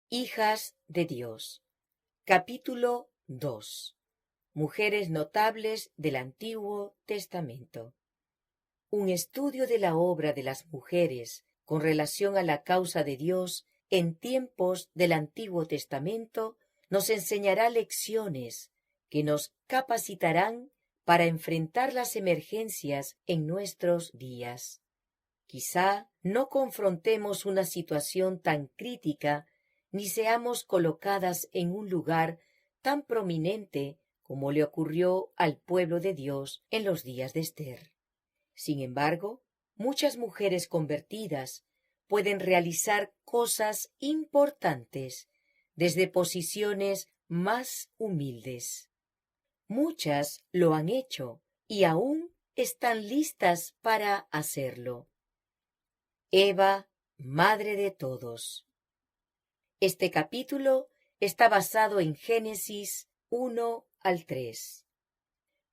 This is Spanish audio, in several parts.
Hijas de Dios. Capítulo 2. Mujeres notables del Antiguo Testamento. Un estudio de la obra de las mujeres con relación a la causa de Dios en tiempos del Antiguo Testamento nos enseñará lecciones que nos capacitarán para enfrentar las emergencias en nuestros días. Quizá no confrontemos una situación tan crítica ni seamos colocadas en un lugar tan prominente como le ocurrió al pueblo de Dios en los días de Ester. Sin embargo, muchas mujeres convertidas pueden realizar cosas importantes desde posiciones más humildes. Muchas lo han hecho y aún están listas para hacerlo. Eva, madre de todos. Este capítulo está basado en Génesis 1 al 3.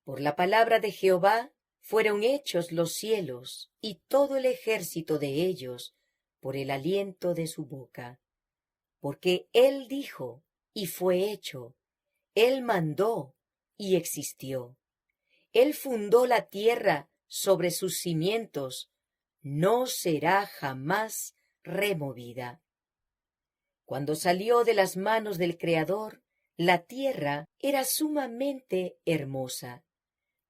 Por la palabra de Jehová fueron hechos los cielos y todo el ejército de ellos por el aliento de su boca. Porque él dijo y fue hecho, él mandó y existió. Él fundó la tierra sobre sus cimientos, no será jamás removida. Cuando salió de las manos del Creador, la tierra era sumamente hermosa.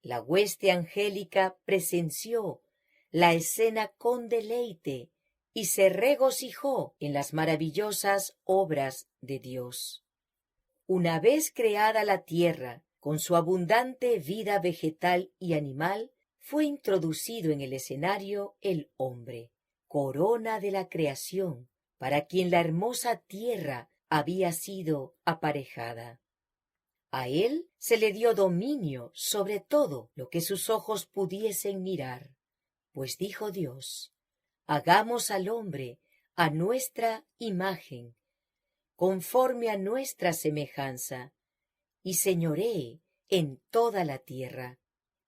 La hueste angélica presenció la escena con deleite y se regocijó en las maravillosas obras de Dios. Una vez creada la tierra, con su abundante vida vegetal y animal, fue introducido en el escenario el hombre, corona de la creación, para quien la hermosa tierra había sido aparejada. A él se le dio dominio sobre todo lo que sus ojos pudiesen mirar, pues dijo Dios, hagamos al hombre a nuestra imagen, conforme a nuestra semejanza, y señoree en toda la tierra.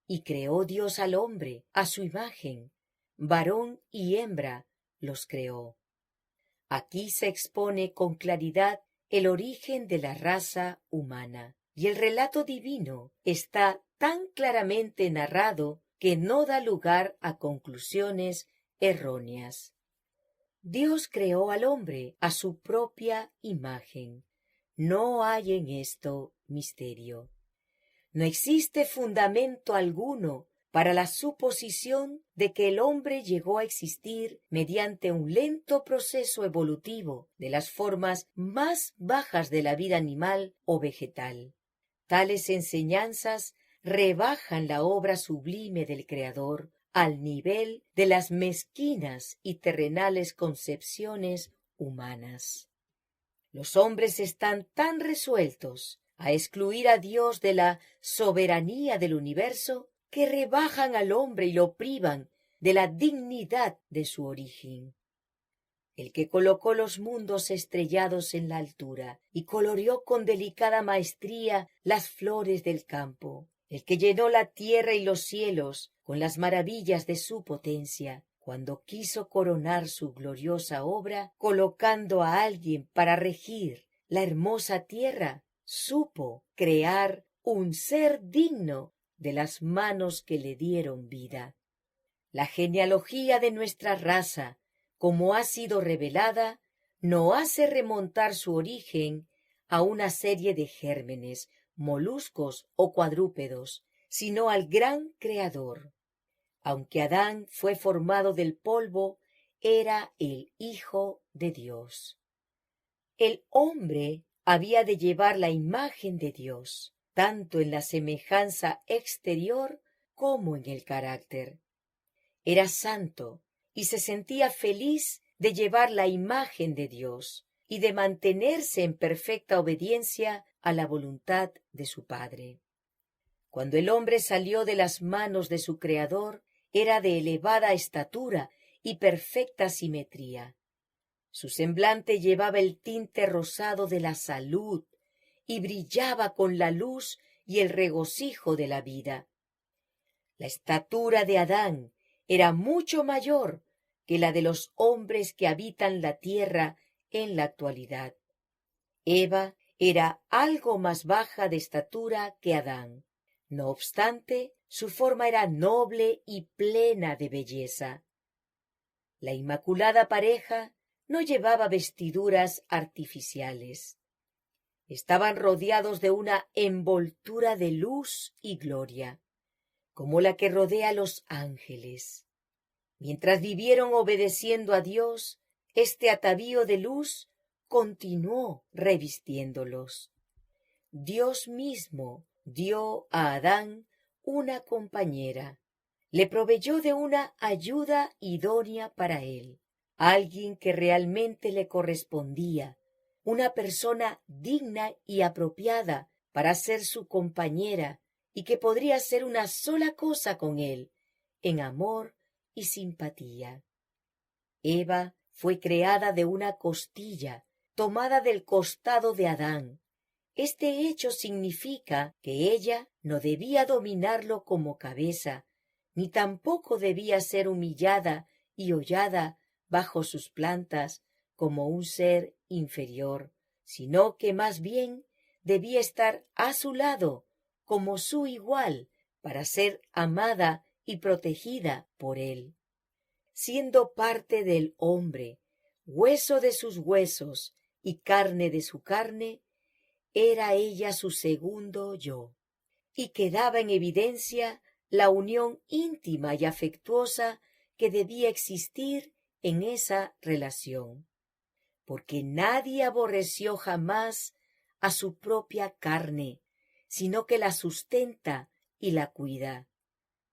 Y creó Dios al hombre a su imagen, varón y hembra los creó. Aquí se expone con claridad el origen de la raza humana, y el relato divino está tan claramente narrado que no da lugar a conclusiones erróneas. Dios creó al hombre a su propia imagen. No hay en esto misterio. No existe fundamento alguno para la suposición de que el hombre llegó a existir mediante un lento proceso evolutivo de las formas más bajas de la vida animal o vegetal. Tales enseñanzas rebajan la obra sublime del Creador al nivel de las mezquinas y terrenales concepciones humanas. Los hombres están tan resueltos a excluir a Dios de la soberanía del universo que rebajan al hombre y lo privan de la dignidad de su origen. El que colocó los mundos estrellados en la altura y coloreó con delicada maestría las flores del campo, el que llenó la tierra y los cielos con las maravillas de su potencia, cuando quiso coronar su gloriosa obra, colocando a alguien para regir la hermosa tierra, supo crear un ser digno de las manos que le dieron vida. La genealogía de nuestra raza, como ha sido revelada, no hace remontar su origen a una serie de gérmenes, moluscos o cuadrúpedos, sino al gran Creador. Aunque Adán fue formado del polvo, era el Hijo de Dios. El hombre había de llevar la imagen de Dios, tanto en la semejanza exterior como en el carácter. Era santo y se sentía feliz de llevar la imagen de Dios y de mantenerse en perfecta obediencia a la voluntad de su Padre. Cuando el hombre salió de las manos de su Creador, era de elevada estatura y perfecta simetría. Su semblante llevaba el tinte rosado de la salud y brillaba con la luz y el regocijo de la vida. La estatura de Adán era mucho mayor que la de los hombres que habitan la tierra en la actualidad. Eva era algo más baja de estatura que Adán. No obstante, su forma era noble y plena de belleza. La inmaculada pareja no llevaba vestiduras artificiales. Estaban rodeados de una envoltura de luz y gloria, como la que rodea a los ángeles. Mientras vivieron obedeciendo a Dios, este atavío de luz continuó revistiéndolos. Dios mismo dio a Adán una compañera, le proveyó de una ayuda idónea para él, alguien que realmente le correspondía, una persona digna y apropiada para ser su compañera y que podría hacer una sola cosa con él, en amor y simpatía. Eva fue creada de una costilla, tomada del costado de Adán. Este hecho significa que ella no debía dominarlo como cabeza, ni tampoco debía ser humillada y hollada bajo sus plantas como un ser inferior, sino que más bien debía estar a su lado como su igual para ser amada y protegida por él. Siendo parte del hombre, hueso de sus huesos y carne de su carne, era ella su segundo yo, y quedaba en evidencia la unión íntima y afectuosa que debía existir en esa relación, porque nadie aborreció jamás a su propia carne, sino que la sustenta y la cuida.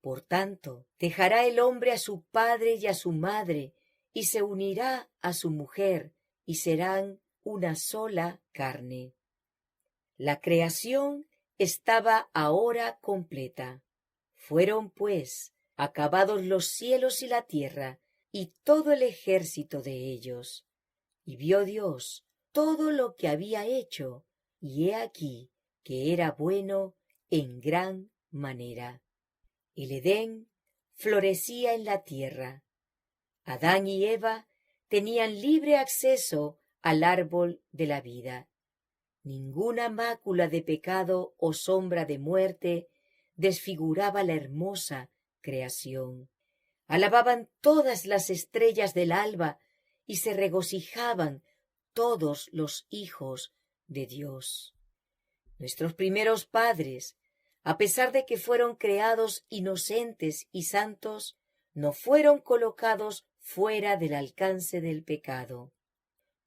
Por tanto, dejará el hombre a su padre y a su madre, y se unirá a su mujer, y serán una sola carne. La creación estaba ahora completa. Fueron, pues, acabados los cielos y la tierra, y todo el ejército de ellos. Y vio Dios todo lo que había hecho, y he aquí que era bueno en gran manera. El Edén florecía en la tierra. Adán y Eva tenían libre acceso al árbol de la vida. Ninguna mácula de pecado o sombra de muerte desfiguraba la hermosa creación. Alababan todas las estrellas del alba y se regocijaban todos los hijos de Dios. Nuestros primeros padres, a pesar de que fueron creados inocentes y santos, no fueron colocados fuera del alcance del pecado.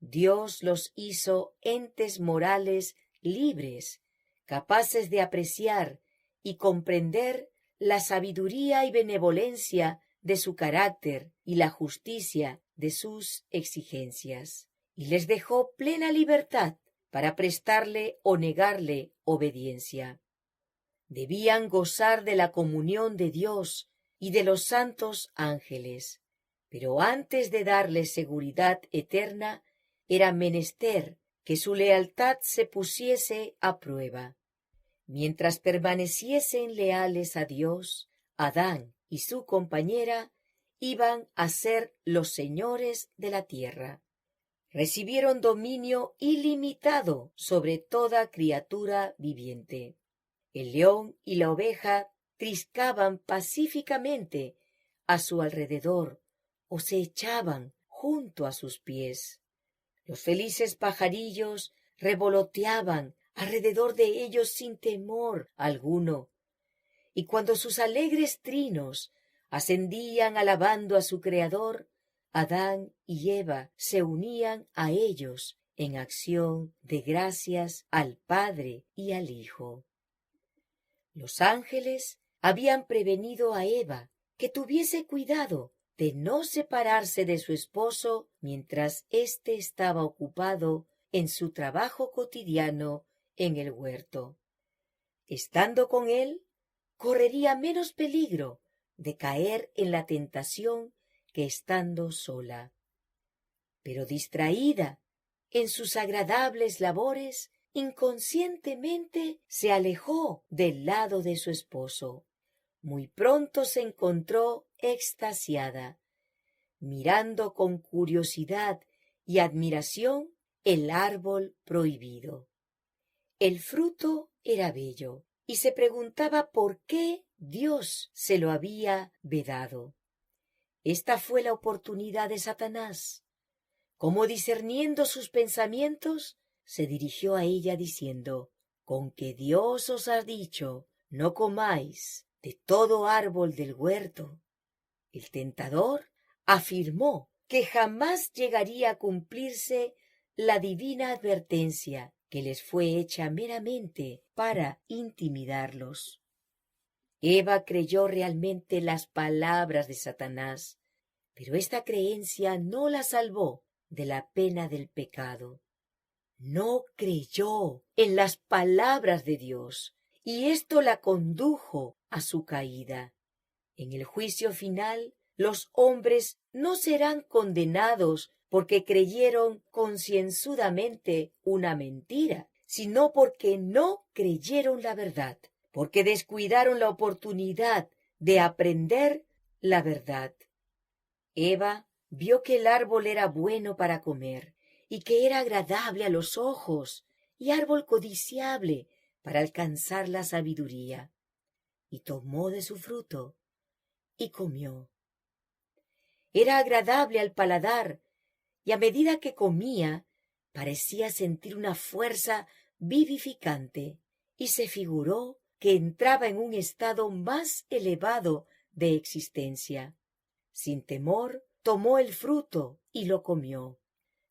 Dios los hizo entes morales libres, capaces de apreciar y comprender la sabiduría y benevolencia de su carácter y la justicia de sus exigencias, y les dejó plena libertad para prestarle o negarle obediencia. Debían gozar de la comunión de Dios y de los santos ángeles, pero antes de darles seguridad eterna, era menester que su lealtad se pusiese a prueba. Mientras permaneciesen leales a Dios, Adán y su compañera iban a ser los señores de la tierra. Recibieron dominio ilimitado sobre toda criatura viviente. El león y la oveja triscaban pacíficamente a su alrededor o se echaban junto a sus pies. Los felices pajarillos revoloteaban alrededor de ellos sin temor alguno, y cuando sus alegres trinos ascendían alabando a su Creador, Adán y Eva se unían a ellos en acción de gracias al Padre y al Hijo. Los ángeles habían prevenido a Eva que tuviese cuidado de no separarse de su esposo mientras éste estaba ocupado en su trabajo cotidiano en el huerto. Estando con él, correría menos peligro de caer en la tentación que estando sola. Pero distraída en sus agradables labores, inconscientemente se alejó del lado de su esposo. Muy pronto se encontró extasiada, mirando con curiosidad y admiración el árbol prohibido. El fruto era bello y se preguntaba por qué Dios se lo había vedado. Esta fue la oportunidad de Satanás. Como discerniendo sus pensamientos, se dirigió a ella diciendo: «Con que Dios os ha dicho, no comáis de todo árbol del huerto». El tentador afirmó que jamás llegaría a cumplirse la divina advertencia que les fue hecha meramente para intimidarlos. Eva creyó realmente las palabras de Satanás, pero esta creencia no la salvó de la pena del pecado. No creyó en las palabras de Dios, y esto la condujo a su caída. En el juicio final, los hombres no serán condenados porque creyeron concienzudamente una mentira, sino porque no creyeron la verdad, porque descuidaron la oportunidad de aprender la verdad. Eva vio que el árbol era bueno para comer y que era agradable a los ojos y árbol codiciable para alcanzar la sabiduría, y tomó de su fruto y comió. Era agradable al paladar, y a medida que comía, parecía sentir una fuerza vivificante, y se figuró que entraba en un estado más elevado de existencia. Sin temor, tomó el fruto y lo comió.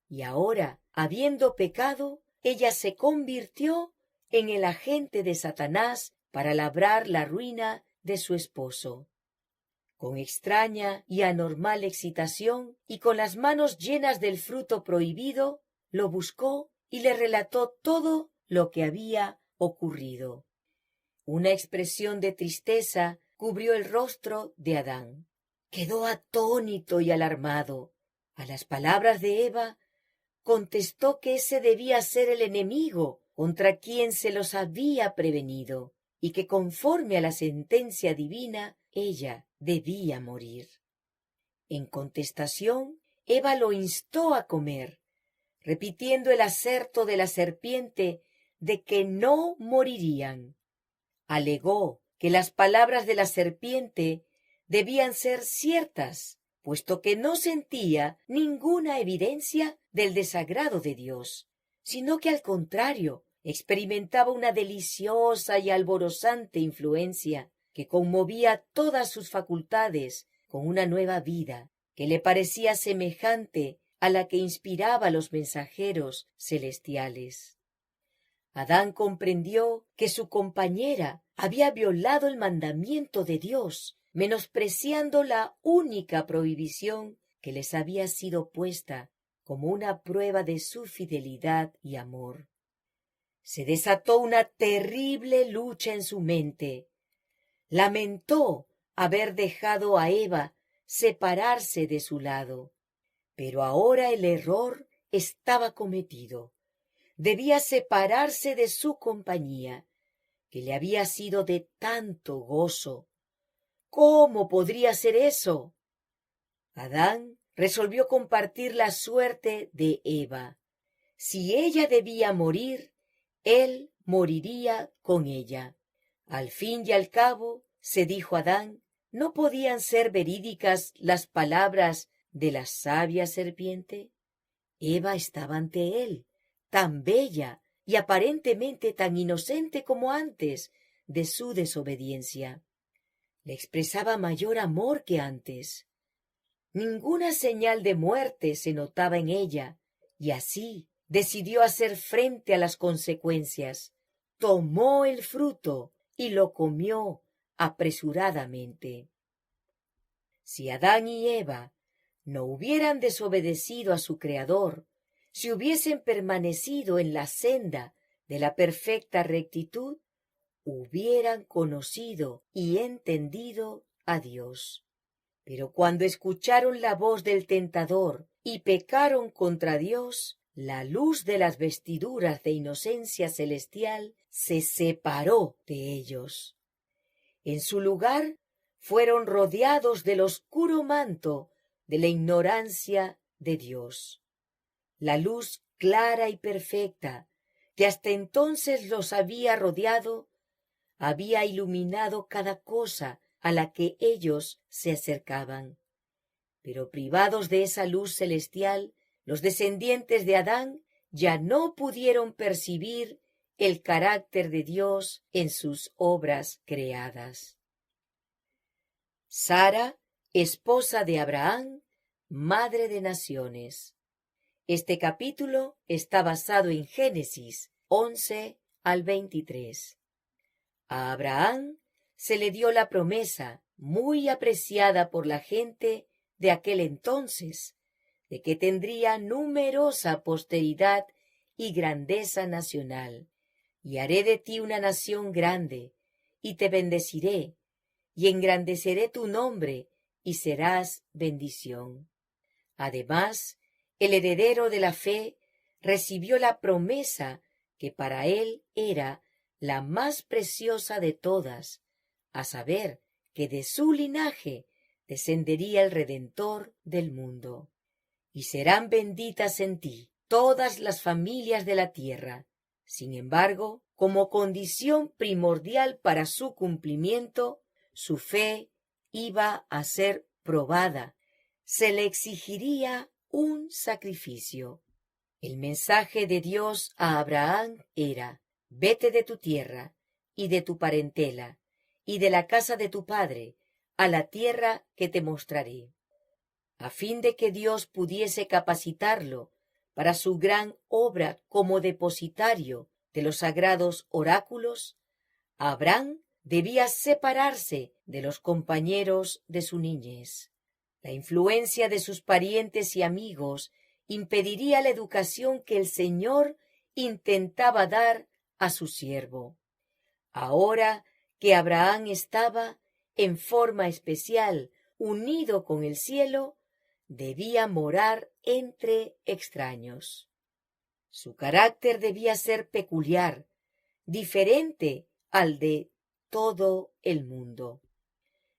Y ahora, habiendo pecado, ella se convirtió en el agente de Satanás para labrar la ruina de su esposo. Con extraña y anormal excitación, y con las manos llenas del fruto prohibido, lo buscó y le relató todo lo que había ocurrido. Una expresión de tristeza cubrió el rostro de Adán. Quedó atónito y alarmado. A las palabras de Eva, contestó que ese debía ser el enemigo contra quien se los había prevenido, y que conforme a la sentencia divina, ella debía morir. En contestación, Eva lo instó a comer, repitiendo el aserto de la serpiente de que no morirían. Alegó que las palabras de la serpiente debían ser ciertas, puesto que no sentía ninguna evidencia del desagrado de Dios, sino que al contrario experimentaba una deliciosa y alborozante influencia que conmovía todas sus facultades con una nueva vida que le parecía semejante a la que inspiraba a los mensajeros celestiales. Adán comprendió que su compañera había violado el mandamiento de Dios, menospreciando la única prohibición que les había sido puesta como una prueba de su fidelidad y amor. Se desató una terrible lucha en su mente. Lamentó haber dejado a Eva separarse de su lado, pero ahora el error estaba cometido. Debía separarse de su compañía, que le había sido de tanto gozo. ¿Cómo podría ser eso? Adán resolvió compartir la suerte de Eva. Si ella debía morir, él moriría con ella. Al fin y al cabo, se dijo Adán, ¿no podían ser verídicas las palabras de la sabia serpiente? Eva estaba ante él, tan bella y aparentemente tan inocente como antes de su desobediencia. Le expresaba mayor amor que antes. Ninguna señal de muerte se notaba en ella, y así decidió hacer frente a las consecuencias. Tomó el fruto y lo comió apresuradamente. Si Adán y Eva no hubieran desobedecido a su Creador, si hubiesen permanecido en la senda de la perfecta rectitud, hubieran conocido y entendido a Dios. Pero cuando escucharon la voz del tentador y pecaron contra Dios, la luz de las vestiduras de inocencia celestial se separó de ellos. En su lugar fueron rodeados del oscuro manto de la ignorancia de Dios. La luz clara y perfecta, que hasta entonces los había rodeado, había iluminado cada cosa a la que ellos se acercaban. Pero privados de esa luz celestial, los descendientes de Adán ya no pudieron percibir el carácter de Dios en sus obras creadas. Sara, esposa de Abraham, madre de naciones. Este capítulo está basado en Génesis 11 al 23. A Abraham se le dio la promesa, muy apreciada por la gente de aquel entonces, de que tendría numerosa posteridad y grandeza nacional, y haré de ti una nación grande, y te bendeciré, y engrandeceré tu nombre, y serás bendición. Además, el heredero de la fe recibió la promesa que para él era la más preciosa de todas, a saber, que de su linaje descendería el Redentor del mundo. Y serán benditas en ti todas las familias de la tierra. Sin embargo, como condición primordial para su cumplimiento, su fe iba a ser probada. Se le exigiría un sacrificio. El mensaje de Dios a Abraham era: vete de tu tierra y de tu parentela y de la casa de tu padre a la tierra que te mostraré. A fin de que Dios pudiese capacitarlo para su gran obra como depositario de los sagrados oráculos, Abraham debía separarse de los compañeros de su niñez. La influencia de sus parientes y amigos impediría la educación que el Señor intentaba dar a su siervo. Ahora que Abraham estaba, en forma especial, unido con el cielo, debía morar entre extraños. Su carácter debía ser peculiar, diferente al de todo el mundo.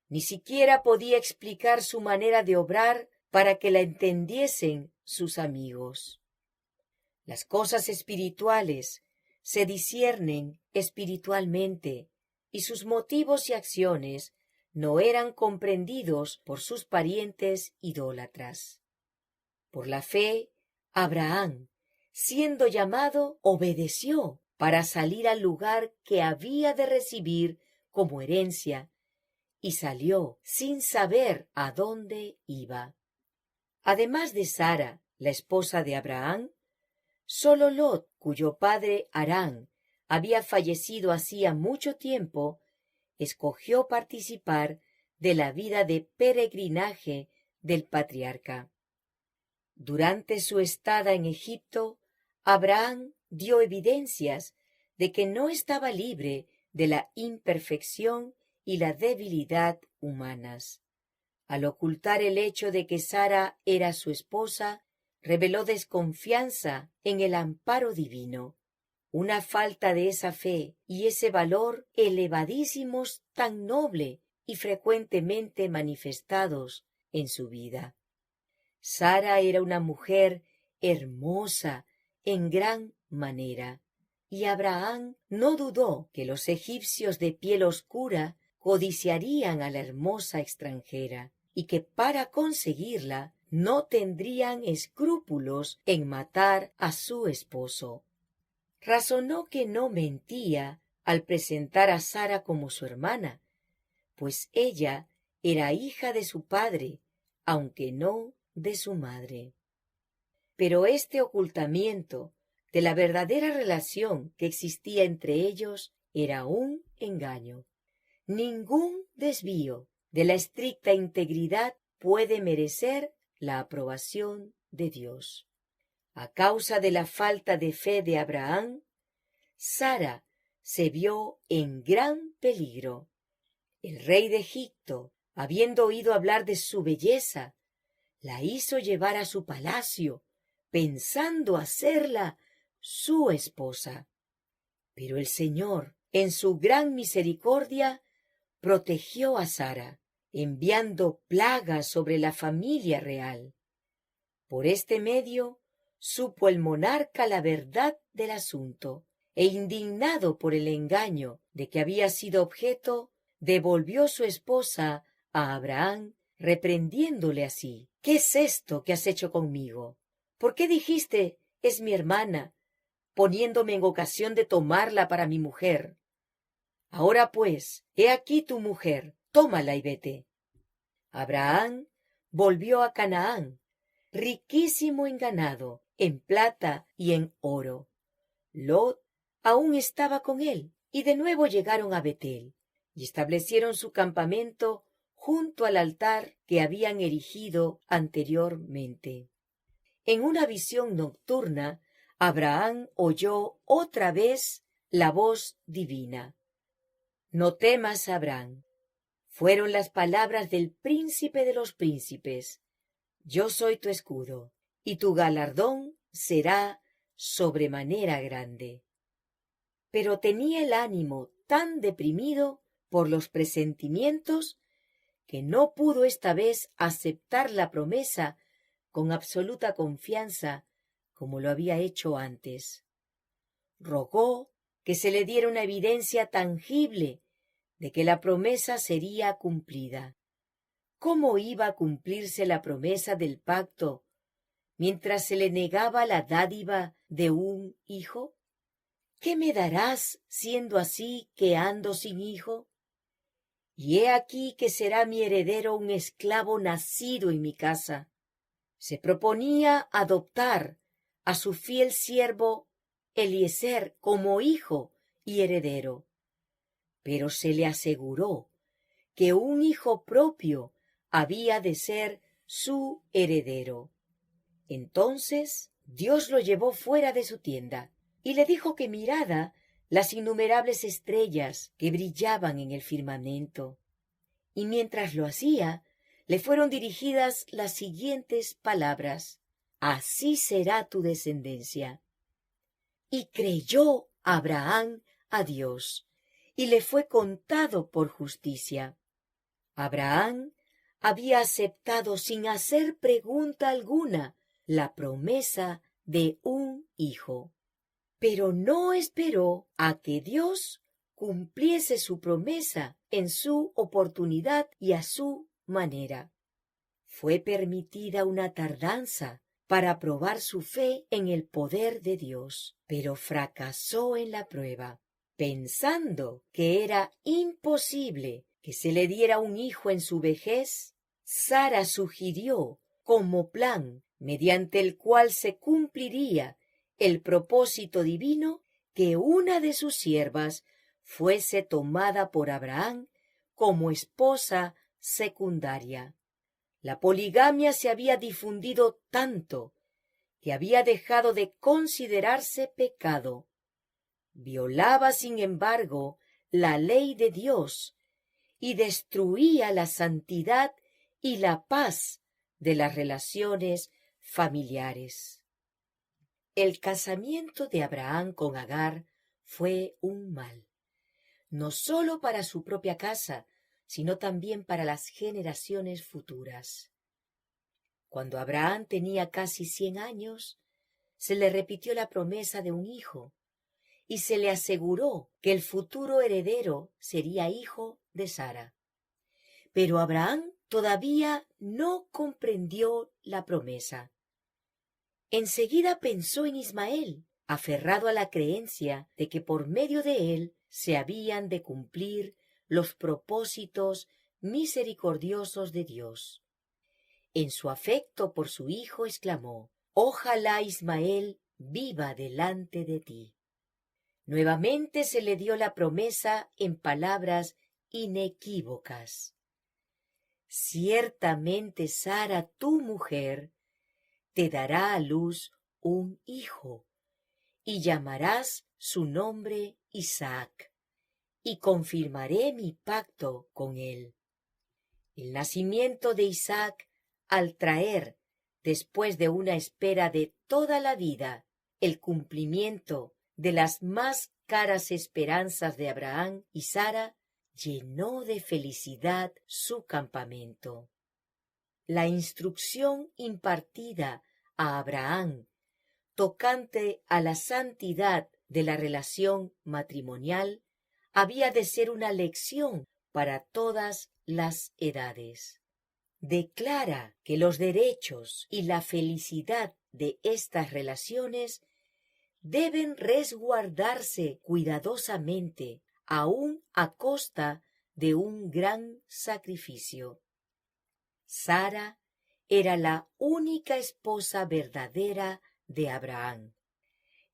Ni siquiera podía explicar su manera de obrar para que la entendiesen sus amigos. Las cosas espirituales se disciernen espiritualmente, y sus motivos y acciones no eran comprendidos por sus parientes idólatras. Por la fe, Abraham, siendo llamado, obedeció para salir al lugar que había de recibir como herencia, y salió sin saber a dónde iba. Además de Sara, la esposa de Abraham, sólo Lot, cuyo padre Harán había fallecido hacía mucho tiempo, escogió participar de la vida de peregrinaje del patriarca. Durante su estada en Egipto, Abraham dio evidencias de que no estaba libre de la imperfección y la debilidad humanas. Al ocultar el hecho de que Sara era su esposa, reveló desconfianza en el amparo divino, una falta de esa fe y ese valor elevadísimos tan noble y frecuentemente manifestados en su vida. Sara era una mujer hermosa en gran manera, y Abraham no dudó que los egipcios de piel oscura codiciarían a la hermosa extranjera, y que para conseguirla no tendrían escrúpulos en matar a su esposo. Razonó que no mentía al presentar a Sara como su hermana, pues ella era hija de su padre, aunque no de su madre. Pero este ocultamiento de la verdadera relación que existía entre ellos era un engaño. Ningún desvío de la estricta integridad puede merecer la aprobación de Dios. A causa de la falta de fe de Abraham, Sara se vio en gran peligro. El rey de Egipto, habiendo oído hablar de su belleza, la hizo llevar a su palacio, pensando hacerla su esposa. Pero el Señor, en su gran misericordia, protegió a Sara, enviando plagas sobre la familia real. Por este medio, supo el monarca la verdad del asunto, e indignado por el engaño de que había sido objeto, devolvió su esposa a Abraham, reprendiéndole así: ¿Qué es esto que has hecho conmigo? ¿Por qué dijiste, es mi hermana, poniéndome en ocasión de tomarla para mi mujer? Ahora pues, he aquí tu mujer, tómala y vete. Abraham volvió a Canaán, riquísimo en ganado, en plata y en oro. Lot aún estaba con él, y de nuevo llegaron a Betel, y establecieron su campamento junto al altar que habían erigido anteriormente. En una visión nocturna, Abraham oyó otra vez la voz divina. No temas, Abraham. Fueron las palabras del príncipe de los príncipes. Yo soy tu escudo, y tu galardón será sobremanera grande. Pero tenía el ánimo tan deprimido por los presentimientos que no pudo esta vez aceptar la promesa con absoluta confianza como lo había hecho antes. Rogó que se le diera una evidencia tangible de que la promesa sería cumplida. ¿Cómo iba a cumplirse la promesa del pacto mientras se le negaba la dádiva de un hijo? ¿Qué me darás siendo así que ando sin hijo? Y he aquí que será mi heredero un esclavo nacido en mi casa. Se proponía adoptar a su fiel siervo Eliezer como hijo y heredero, pero se le aseguró que un hijo propio había de ser su heredero. Entonces Dios lo llevó fuera de su tienda y le dijo que mirara las innumerables estrellas que brillaban en el firmamento. Y mientras lo hacía, le fueron dirigidas las siguientes palabras: Así será tu descendencia. Y creyó Abraham a Dios, y le fue contado por justicia. Abraham había aceptado sin hacer pregunta alguna la promesa de un hijo, pero no esperó a que Dios cumpliese su promesa en su oportunidad y a su manera. Fue permitida una tardanza para probar su fe en el poder de Dios, pero fracasó en la prueba, pensando que era imposible que se le diera un hijo en su vejez. Sara sugirió como plan mediante el cual se cumpliría el propósito divino que una de sus siervas fuese tomada por Abraham como esposa secundaria. La poligamia se había difundido tanto que había dejado de considerarse pecado. Violaba, sin embargo, la ley de Dios y destruía la santidad y la paz de las relaciones familiares. El casamiento de Abraham con Agar fue un mal, no sólo para su propia casa, sino también para las generaciones futuras. Cuando Abraham tenía casi 100 años, se le repitió la promesa de un hijo, y se le aseguró que el futuro heredero sería hijo de Sara. Pero Abraham todavía no comprendió la promesa. Enseguida pensó en Ismael, aferrado a la creencia de que por medio de él se habían de cumplir los propósitos misericordiosos de Dios. En su afecto por su hijo exclamó: «Ojalá Ismael viva delante de ti». Nuevamente se le dio la promesa en palabras inequívocas: «Ciertamente Sara, tu mujer, te dará a luz un hijo, y llamarás su nombre Isaac, y confirmaré mi pacto con él». El nacimiento de Isaac, al traer, después de una espera de toda la vida, el cumplimiento de las más caras esperanzas de Abraham y Sara, llenó de felicidad su campamento. La instrucción impartida a Abraham tocante a la santidad de la relación matrimonial había de ser una lección para todas las edades. Declara que los derechos y la felicidad de estas relaciones deben resguardarse cuidadosamente, aun a costa de un gran sacrificio. Sara era la única esposa verdadera de Abraham.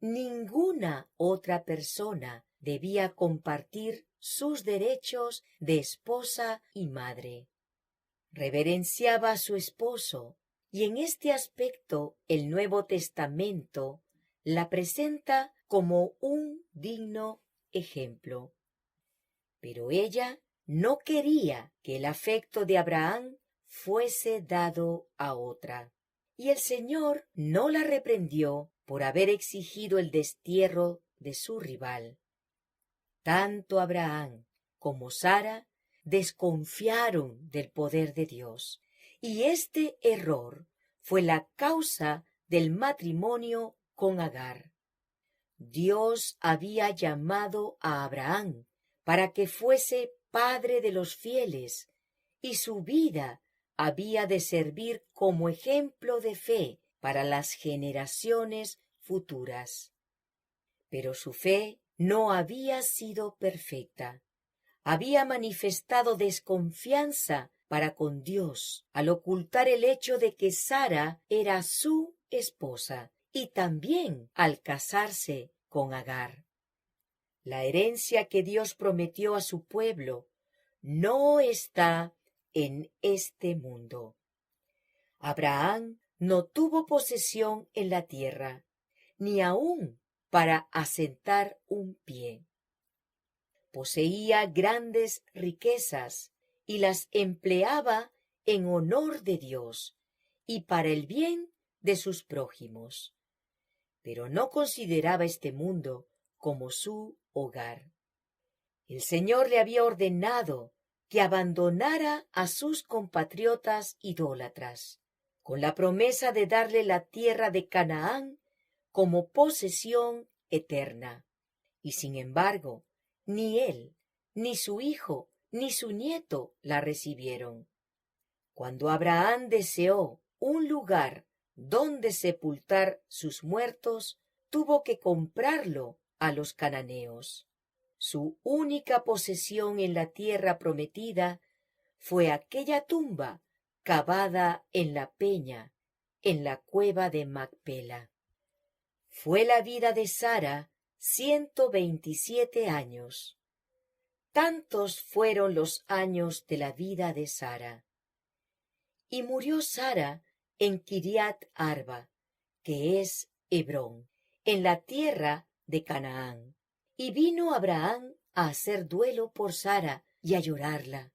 Ninguna otra persona debía compartir sus derechos de esposa y madre. Reverenciaba a su esposo, y en este aspecto el Nuevo Testamento la presenta como un digno ejemplo. Pero ella no quería que el afecto de Abraham fuese dado a otra, y el Señor no la reprendió por haber exigido el destierro de su rival. Tanto Abraham como Sara desconfiaron del poder de Dios, y este error fue la causa del matrimonio con Agar. Dios había llamado a Abraham para que fuese padre de los fieles, y su vida había de servir como ejemplo de fe para las generaciones futuras. Pero su fe no había sido perfecta. Había manifestado desconfianza para con Dios al ocultar el hecho de que Sara era su esposa y también al casarse con Agar. La herencia que Dios prometió a su pueblo no está en este mundo. Abraham no tuvo posesión en la tierra, ni aun para asentar un pie. Poseía grandes riquezas y las empleaba en honor de Dios y para el bien de sus prójimos, pero no consideraba este mundo como su hogar. El Señor le había ordenado que abandonara a sus compatriotas idólatras, con la promesa de darle la tierra de Canaán como posesión eterna. Y sin embargo, ni él, ni su hijo, ni su nieto la recibieron. Cuando Abraham deseó un lugar donde sepultar sus muertos, tuvo que comprarlo a los cananeos. Su única posesión en la tierra prometida fue aquella tumba cavada en la peña, en la cueva de Macpela. Fue la vida de Sara 127 años. Tantos fueron los años de la vida de Sara. Y murió Sara en Kiriat Arba, que es Hebrón, en la tierra de Canaán. Y vino Abraham a hacer duelo por Sara y a llorarla.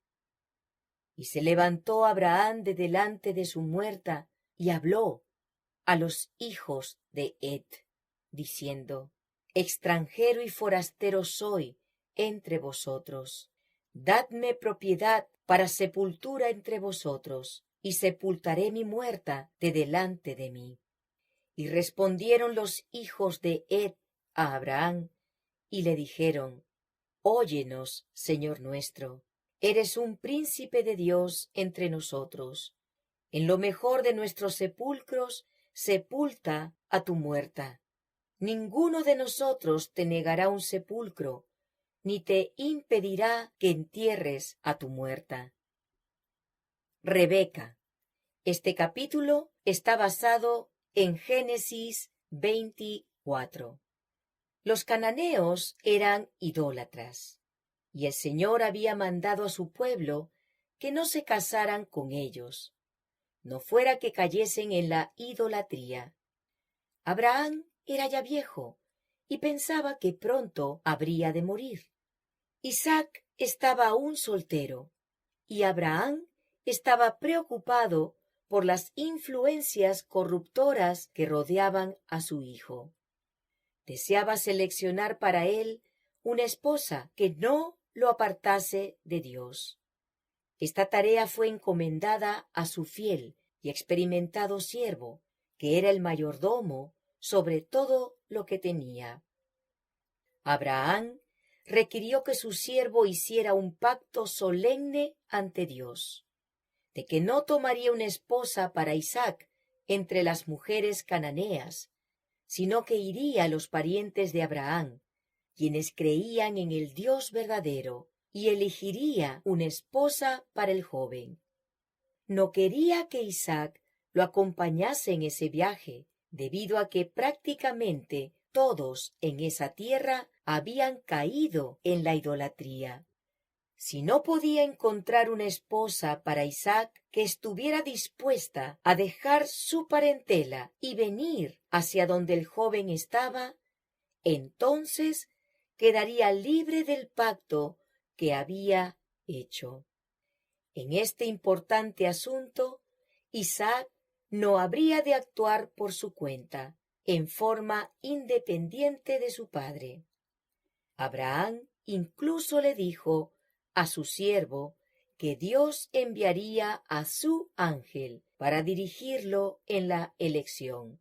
Y se levantó Abraham de delante de su muerta y habló a los hijos de Het, diciendo: extranjero y forastero soy entre vosotros. Dadme propiedad para sepultura entre vosotros, y sepultaré mi muerta de delante de mí. Y respondieron los hijos de Het a Abraham, y le dijeron: óyenos, Señor nuestro, eres un príncipe de Dios entre nosotros. En lo mejor de nuestros sepulcros, sepulta a tu muerta. Ninguno de nosotros te negará un sepulcro, ni te impedirá que entierres a tu muerta. Rebeca. Este capítulo está basado en Génesis 24. Los cananeos eran idólatras, y el Señor había mandado a su pueblo que no se casaran con ellos, no fuera que cayesen en la idolatría. Abraham era ya viejo y pensaba que pronto habría de morir. Isaac estaba aún soltero y Abraham estaba preocupado por las influencias corruptoras que rodeaban a su hijo. Deseaba seleccionar para él una esposa que no lo apartase de Dios. Esta tarea fue encomendada a su fiel y experimentado siervo, que era el mayordomo sobre todo lo que tenía. Abraham requirió que su siervo hiciera un pacto solemne ante Dios, de que no tomaría una esposa para Isaac entre las mujeres cananeas, sino que iría a los parientes de Abraham, quienes creían en el Dios verdadero, y elegiría una esposa para el joven. No quería que Isaac lo acompañase en ese viaje, debido a que prácticamente todos en esa tierra habían caído en la idolatría. Si no podía encontrar una esposa para Isaac que estuviera dispuesta a dejar su parentela y venir hacia donde el joven estaba, entonces quedaría libre del pacto que había hecho. En este importante asunto, Isaac no habría de actuar por su cuenta, en forma independiente de su padre. Abraham incluso le dijo a su siervo que Dios enviaría a su ángel para dirigirlo en la elección.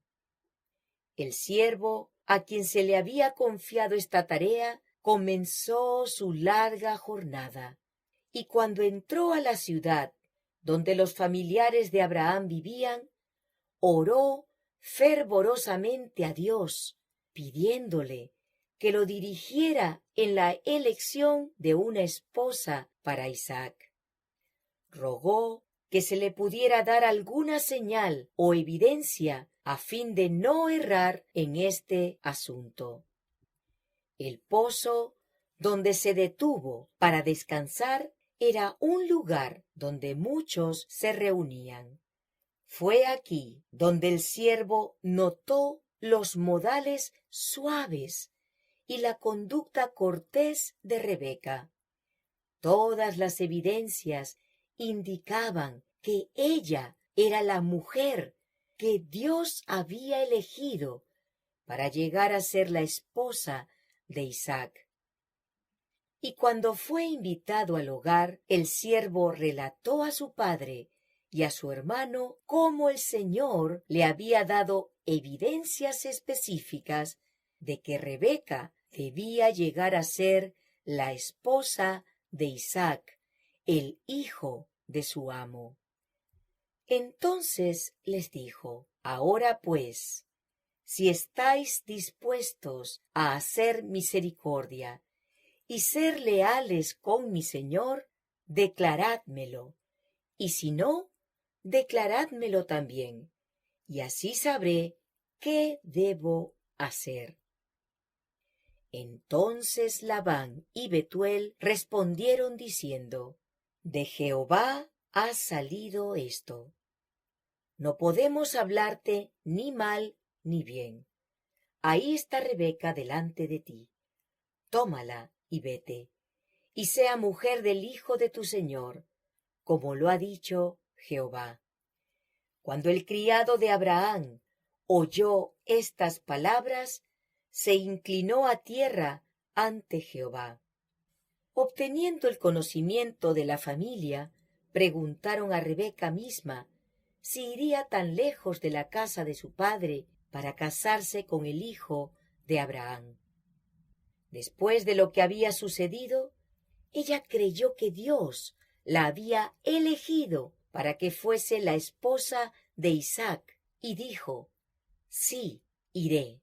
El siervo, a quien se le había confiado esta tarea, comenzó su larga jornada, y cuando entró a la ciudad donde los familiares de Abraham vivían, oró fervorosamente a Dios, pidiéndole que lo dirigiera en la elección de una esposa para Isaac. Rogó que se le pudiera dar alguna señal o evidencia a fin de no errar en este asunto. El pozo donde se detuvo para descansar era un lugar donde muchos se reunían. Fue aquí donde el siervo notó los modales suaves y la conducta cortés de Rebeca. Todas las evidencias indicaban que ella era la mujer que Dios había elegido para llegar a ser la esposa de Isaac. Y cuando fue invitado al hogar, el siervo relató a su padre y a su hermano cómo el Señor le había dado evidencias específicas de que Rebeca debía llegar a ser la esposa de Isaac, el hijo de su amo. Entonces les dijo: ahora pues, si estáis dispuestos a hacer misericordia y ser leales con mi señor, declarádmelo, y si no, declarádmelo también, y así sabré qué debo hacer. Entonces Labán y Betuel respondieron diciendo: de Jehová ha salido esto. No podemos hablarte ni mal ni bien. Ahí está Rebeca delante de ti. Tómala y vete, y sea mujer del hijo de tu señor, como lo ha dicho Jehová. Cuando el criado de Abraham oyó estas palabras, se inclinó a tierra ante Jehová. Obteniendo el conocimiento de la familia, preguntaron a Rebeca misma si iría tan lejos de la casa de su padre para casarse con el hijo de Abraham. Después de lo que había sucedido, ella creyó que Dios la había elegido para que fuese la esposa de Isaac, y dijo: sí, iré.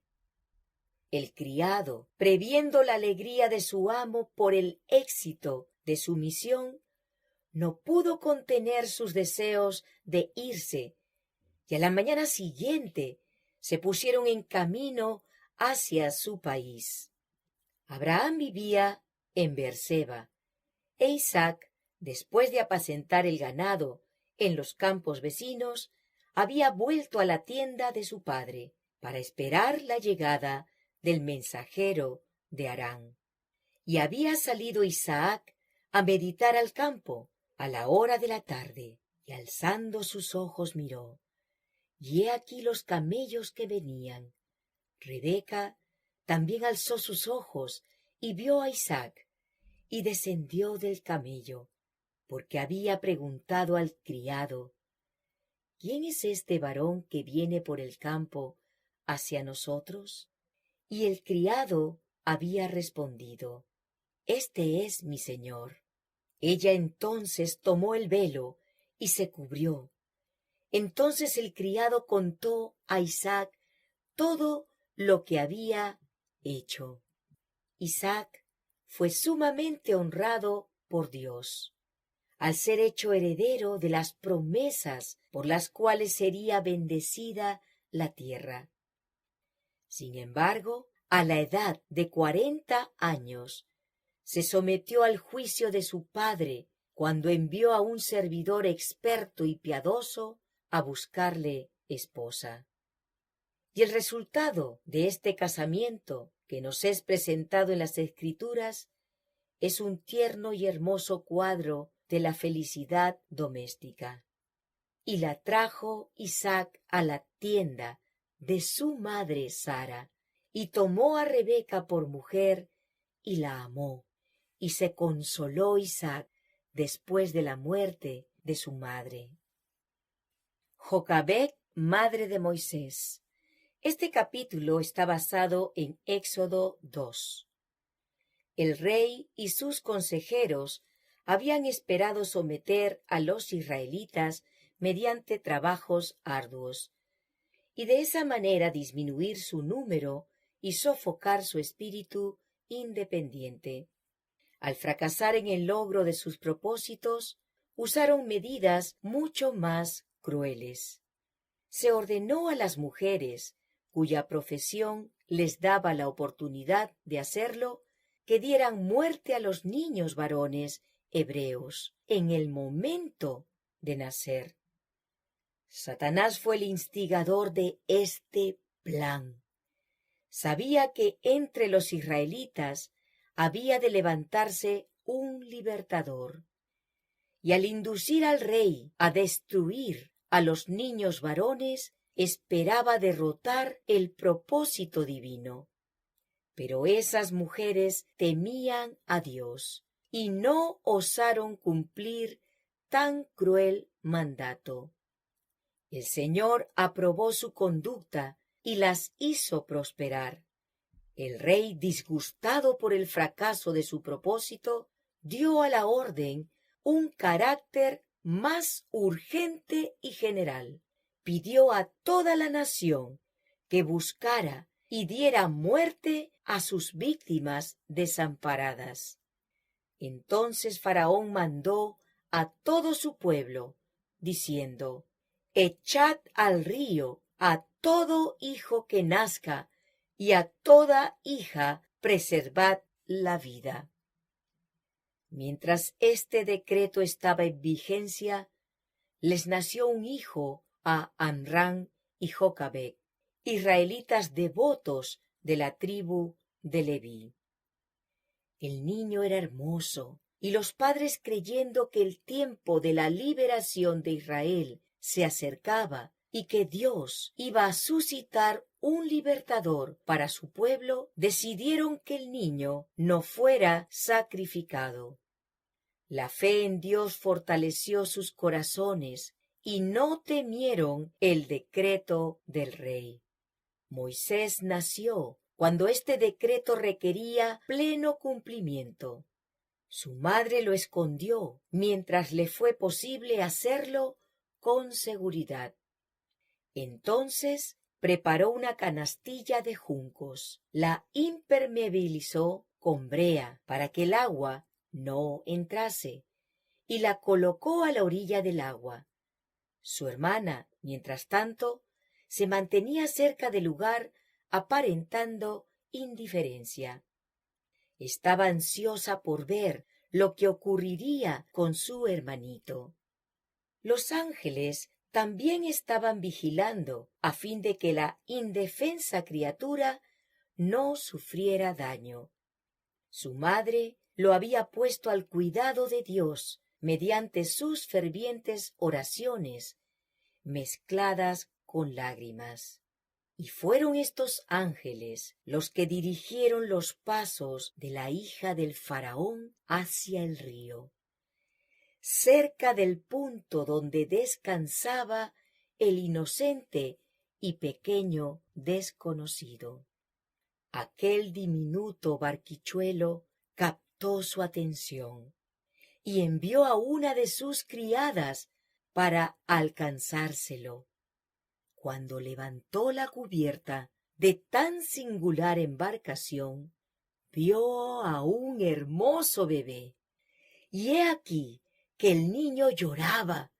El criado, previendo la alegría de su amo por el éxito de su misión, no pudo contener sus deseos de irse, y a la mañana siguiente se pusieron en camino hacia su país. Abraham vivía en Beerseba, e Isaac, después de apacentar el ganado en los campos vecinos, había vuelto a la tienda de su padre para esperar la llegada del mensajero de Harán. Y había salido Isaac a meditar al campo a la hora de la tarde, y alzando sus ojos miró, y he aquí los camellos que venían. Rebeca también alzó sus ojos y vio a Isaac, y descendió del camello, porque había preguntado al criado: ¿quién es este varón que viene por el campo hacia nosotros? Y el criado había respondido: Este es mi señor. Ella entonces tomó el velo y se cubrió. Entonces el criado contó a Isaac todo lo que había hecho. Isaac fue sumamente honrado por Dios, al ser hecho heredero de las promesas por las cuales sería bendecida la tierra. Sin embargo, a la edad de 40 años, se sometió al juicio de su padre cuando envió a un servidor experto y piadoso a buscarle esposa. Y el resultado de este casamiento, que nos es presentado en las Escrituras, es un tierno y hermoso cuadro de la felicidad doméstica. Y la trajo Isaac a la tienda de su madre Sara, y tomó a Rebeca por mujer, y la amó, y se consoló Isaac después de la muerte de su madre. Jocabec, madre de Moisés. Este capítulo está basado en Éxodo 2. El rey y sus consejeros habían esperado someter a los israelitas mediante trabajos arduos, y de esa manera disminuir su número y sofocar su espíritu independiente. Al fracasar en el logro de sus propósitos, usaron medidas mucho más crueles. Se ordenó a las mujeres, cuya profesión les daba la oportunidad de hacerlo, que dieran muerte a los niños varones hebreos en el momento de nacer. Satanás fue el instigador de este plan. Sabía que entre los israelitas había de levantarse un libertador, y al inducir al rey a destruir a los niños varones, esperaba derrotar el propósito divino. Pero esas mujeres temían a Dios y no osaron cumplir tan cruel mandato. El Señor aprobó su conducta y las hizo prosperar. El rey, disgustado por el fracaso de su propósito, dio a la orden un carácter más urgente y general. Pidió a toda la nación que buscara y diera muerte a sus víctimas desamparadas. Entonces Faraón mandó a todo su pueblo, diciendo: Echad al río a todo hijo que nazca, y a toda hija preservad la vida. Mientras este decreto estaba en vigencia, les nació un hijo a Amram y Jocabec, israelitas devotos de la tribu de Leví. El niño era hermoso, y los padres, creyendo que el tiempo de la liberación de Israel se acercaba y que Dios iba a suscitar un libertador para su pueblo, decidieron que el niño no fuera sacrificado. La fe en Dios fortaleció sus corazones y no temieron el decreto del rey. Moisés nació cuando este decreto requería pleno cumplimiento. Su madre lo escondió mientras le fue posible hacerlo con seguridad. Entonces preparó una canastilla de juncos, la impermeabilizó con brea para que el agua no entrase, y la colocó a la orilla del agua. Su hermana, mientras tanto, se mantenía cerca del lugar aparentando indiferencia. Estaba ansiosa por ver lo que ocurriría con su hermanito. Los ángeles también estaban vigilando a fin de que la indefensa criatura no sufriera daño. Su madre lo había puesto al cuidado de Dios mediante sus fervientes oraciones, mezcladas con lágrimas. Y fueron estos ángeles los que dirigieron los pasos de la hija del faraón hacia el río, cerca del punto donde descansaba el inocente y pequeño desconocido. Aquel diminuto barquichuelo captó su atención y envió a una de sus criadas para alcanzárselo. Cuando levantó la cubierta de tan singular embarcación, vio a un hermoso bebé, y he aquí que el niño lloraba,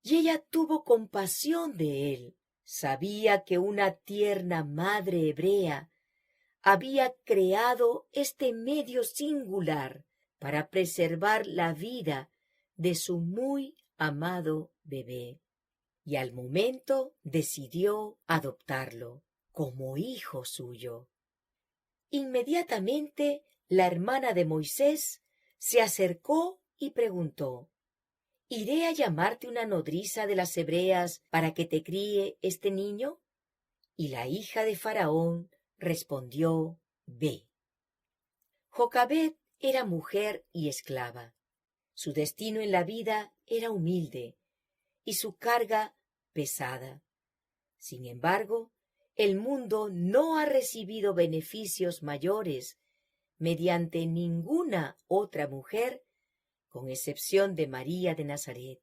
y ella tuvo compasión de él. Sabía que una tierna madre hebrea había creado este medio singular para preservar la vida de su muy amado bebé, y al momento decidió adoptarlo como hijo suyo. Inmediatamente la hermana de Moisés se acercó y preguntó: ¿Iré a llamarte una nodriza de las hebreas para que te críe este niño? Y la hija de Faraón respondió: Ve. Jocabed era mujer y esclava. Su destino en la vida era humilde y su carga pesada. Sin embargo, el mundo no ha recibido beneficios mayores mediante ninguna otra mujer, con excepción de María de Nazaret.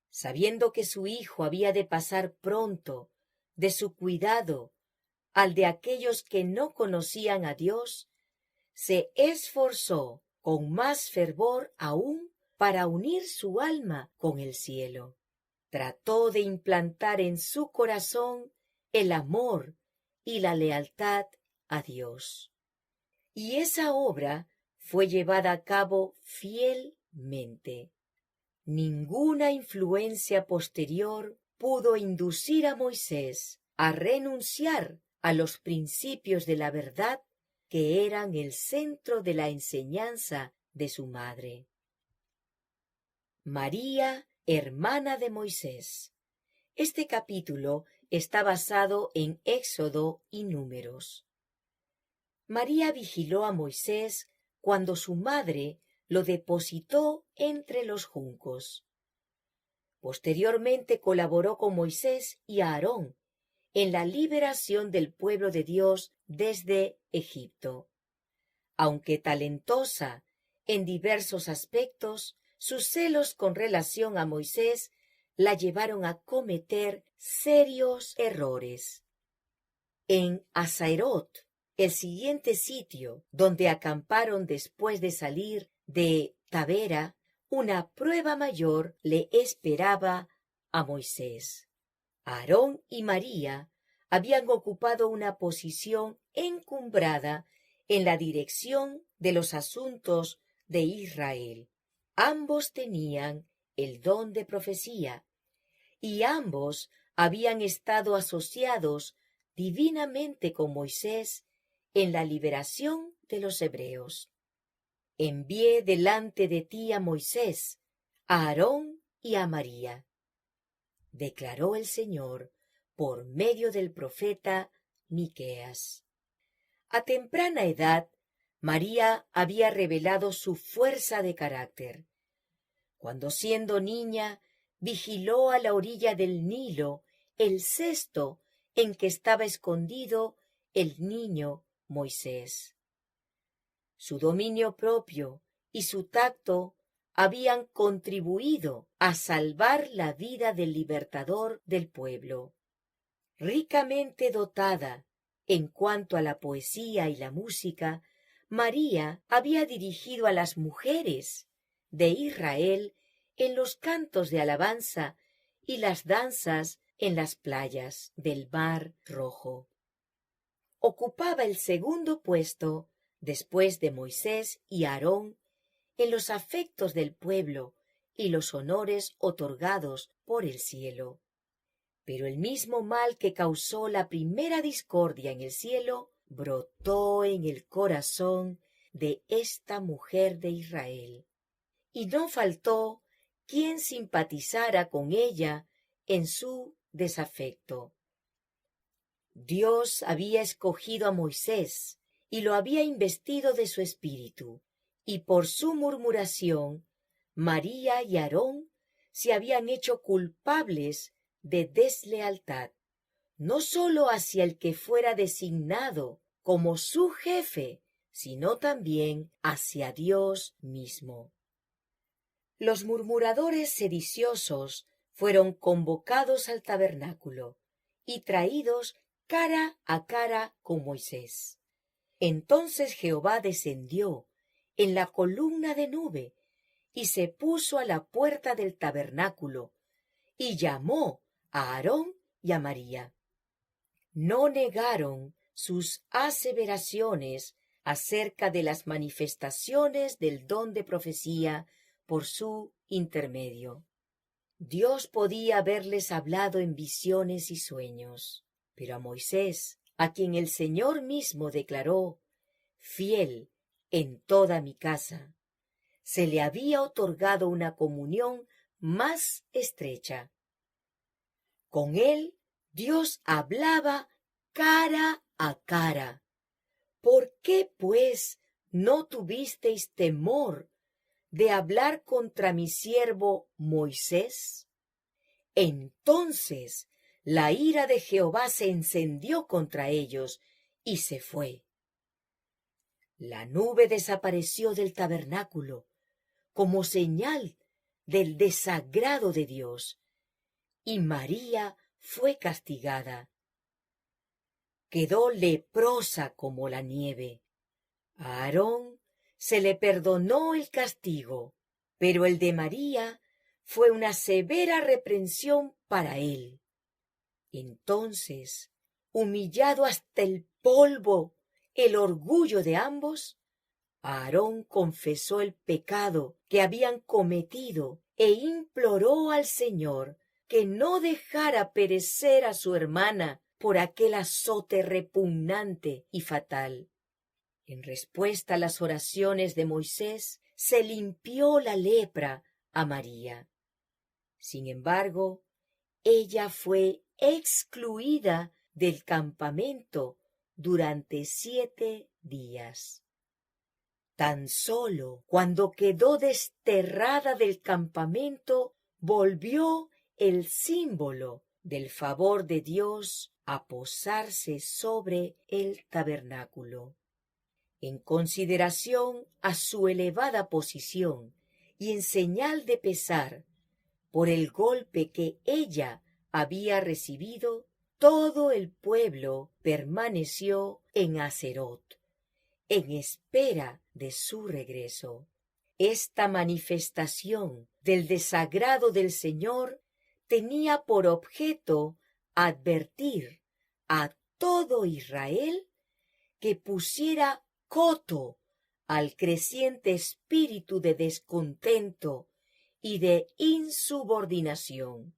Sabiendo que su hijo había de pasar pronto de su cuidado al de aquellos que no conocían a Dios, se esforzó con más fervor aún para unir su alma con el cielo. Trató de implantar en su corazón el amor y la lealtad a Dios. Y esa obra fue llevada a cabo fielmente. Ninguna influencia posterior pudo inducir a Moisés a renunciar a los principios de la verdad que eran el centro de la enseñanza de su madre. María, hermana de Moisés. Este capítulo está basado en Éxodo y Números. María vigiló a Moisés cuando su madre lo depositó entre los juncos. Posteriormente colaboró con Moisés y Aarón en la liberación del pueblo de Dios desde Egipto. Aunque talentosa en diversos aspectos, sus celos con relación a Moisés la llevaron a cometer serios errores. En Haserot, el siguiente sitio donde acamparon después de salir de Tabera, una prueba mayor le esperaba a Moisés. Aarón y María habían ocupado una posición encumbrada en la dirección de los asuntos de Israel. Ambos tenían el don de profecía y ambos habían estado asociados divinamente con Moisés en la liberación de los hebreos. Envié delante de ti a Moisés, a Aarón y a María, declaró el Señor por medio del profeta Miqueas. A temprana edad, María había revelado su fuerza de carácter. Cuando siendo niña, vigiló a la orilla del Nilo el cesto en que estaba escondido el niño Moisés. Su dominio propio y su tacto habían contribuido a salvar la vida del libertador del pueblo. Ricamente dotada en cuanto a la poesía y la música, María había dirigido a las mujeres de Israel en los cantos de alabanza y las danzas en las playas del Mar Rojo. Ocupaba el segundo puesto, después de Moisés y Aarón, en los afectos del pueblo y los honores otorgados por el cielo. Pero el mismo mal que causó la primera discordia en el cielo brotó en el corazón de esta mujer de Israel, y no faltó quien simpatizara con ella en su desafecto. Dios había escogido a Moisés y lo había investido de su espíritu, y por su murmuración María y Aarón se habían hecho culpables de deslealtad, no sólo hacia el que fuera designado como su jefe, sino también hacia Dios mismo. Los murmuradores sediciosos fueron convocados al tabernáculo y traídos cara a cara con Moisés. Entonces Jehová descendió en la columna de nube y se puso a la puerta del tabernáculo y llamó a Aarón y a María. No negaron sus aseveraciones acerca de las manifestaciones del don de profecía por su intermedio. Dios podía haberles hablado en visiones y sueños, pero a Moisés, a quien el Señor mismo declaró fiel en toda mi casa, se le había otorgado una comunión más estrecha. Con él Dios hablaba cara a cara. ¿Por qué, pues, no tuvisteis temor de hablar contra mi siervo Moisés? Entonces la ira de Jehová se encendió contra ellos y se fue. La nube desapareció del tabernáculo como señal del desagrado de Dios, y María fue castigada. Quedó leprosa como la nieve. A Aarón se le perdonó el castigo, pero el de María fue una severa reprensión para él. Entonces, humillado hasta el polvo el orgullo de ambos, Aarón confesó el pecado que habían cometido e imploró al Señor que no dejara perecer a su hermana por aquel azote repugnante y fatal. En respuesta a las oraciones de Moisés, se limpió la lepra a María. Sin embargo, ella fue excluida del campamento durante 7 días. Tan solo cuando quedó desterrada del campamento, volvió el símbolo del favor de Dios a posarse sobre el tabernáculo. En consideración a su elevada posición y en señal de pesar por el golpe que ella había recibido, todo el pueblo permaneció en Haserot, en espera de su regreso. Esta manifestación del desagrado del Señor tenía por objeto advertir a todo Israel que pusiera coto al creciente espíritu de descontento y de insubordinación.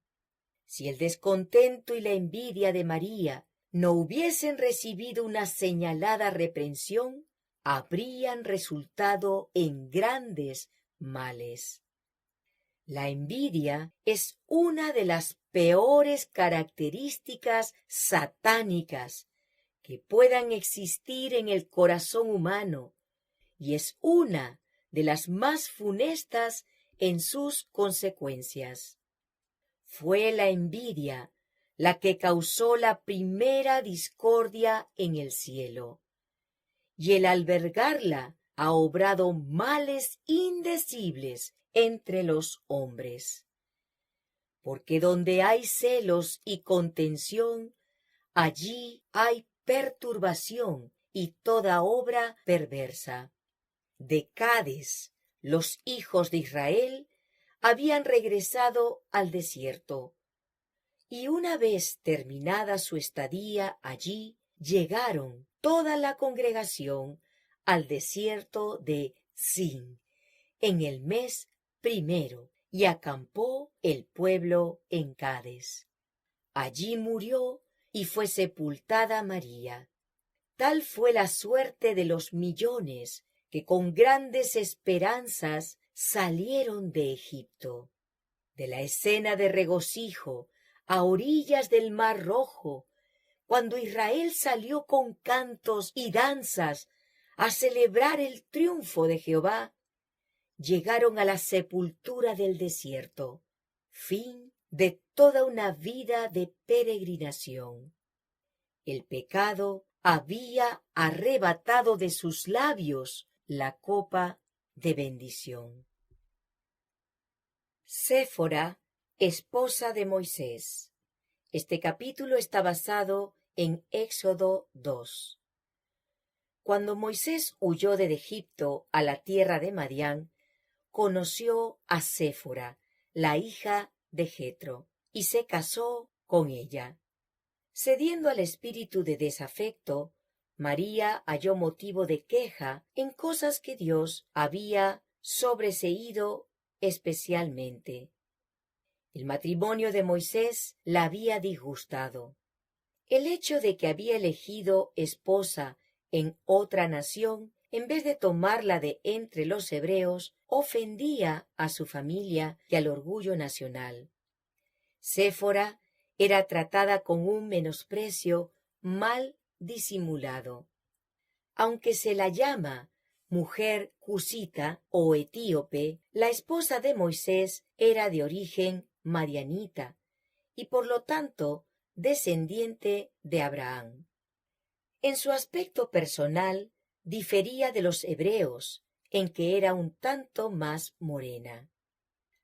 Si el descontento y la envidia de María no hubiesen recibido una señalada reprensión, habrían resultado en grandes males. La envidia es una de las peores características satánicas que puedan existir en el corazón humano y es una de las más funestas en sus consecuencias. Fue la envidia la que causó la primera discordia en el cielo, y el albergarla ha obrado males indecibles entre los hombres. Porque donde hay celos y contención, allí hay perturbación y toda obra perversa. De Cades, los hijos de Israel habían regresado al desierto, y una vez terminada su estadía allí, llegaron toda la congregación al desierto de Zin, en el mes primero, y acampó el pueblo en Cades. Allí murió y fue sepultada María. Tal fue la suerte de los millones que con grandes esperanzas salieron de Egipto. De la escena de regocijo a orillas del Mar Rojo, cuando Israel salió con cantos y danzas a celebrar el triunfo de Jehová, llegaron a la sepultura del desierto, fin de toda una vida de peregrinación. El pecado había arrebatado de sus labios la copa de bendición. Séfora, esposa de Moisés. Este capítulo está basado en Éxodo 2. Cuando Moisés huyó de Egipto a la tierra de Madián, conoció a Séfora, la hija de Jetro, y se casó con ella. Cediendo al espíritu de desafecto, María halló motivo de queja en cosas que Dios había sobreseído especialmente. El matrimonio de Moisés la había disgustado. El hecho de que había elegido esposa en otra nación en vez de tomarla de entre los hebreos ofendía a su familia y al orgullo nacional. Séfora era tratada con un menosprecio mal disimulado. Aunque se la llama mujer cusita o etíope, la esposa de Moisés era de origen madianita y por lo tanto descendiente de Abraham. En su aspecto personal difería de los hebreos, en que era un tanto más morena.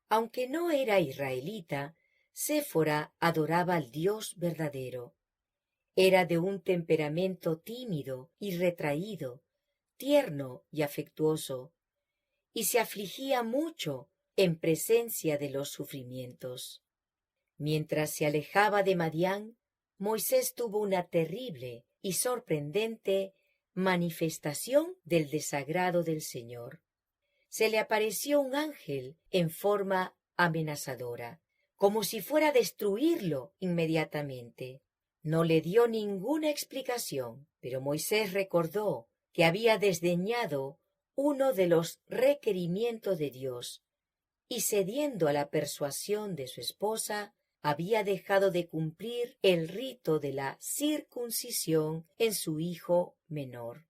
Aunque no era israelita, Séfora adoraba al Dios verdadero. Era de un temperamento tímido y retraído, tierno y afectuoso, y se afligía mucho en presencia de los sufrimientos. Mientras se alejaba de Madián, Moisés tuvo una terrible y sorprendente manifestación del desagrado del Señor. Se le apareció un ángel en forma amenazadora, como si fuera a destruirlo inmediatamente. No le dio ninguna explicación, pero Moisés recordó que había desdeñado uno de los requerimientos de Dios, y cediendo a la persuasión de su esposa, había dejado de cumplir el rito de la circuncisión en su hijo menor.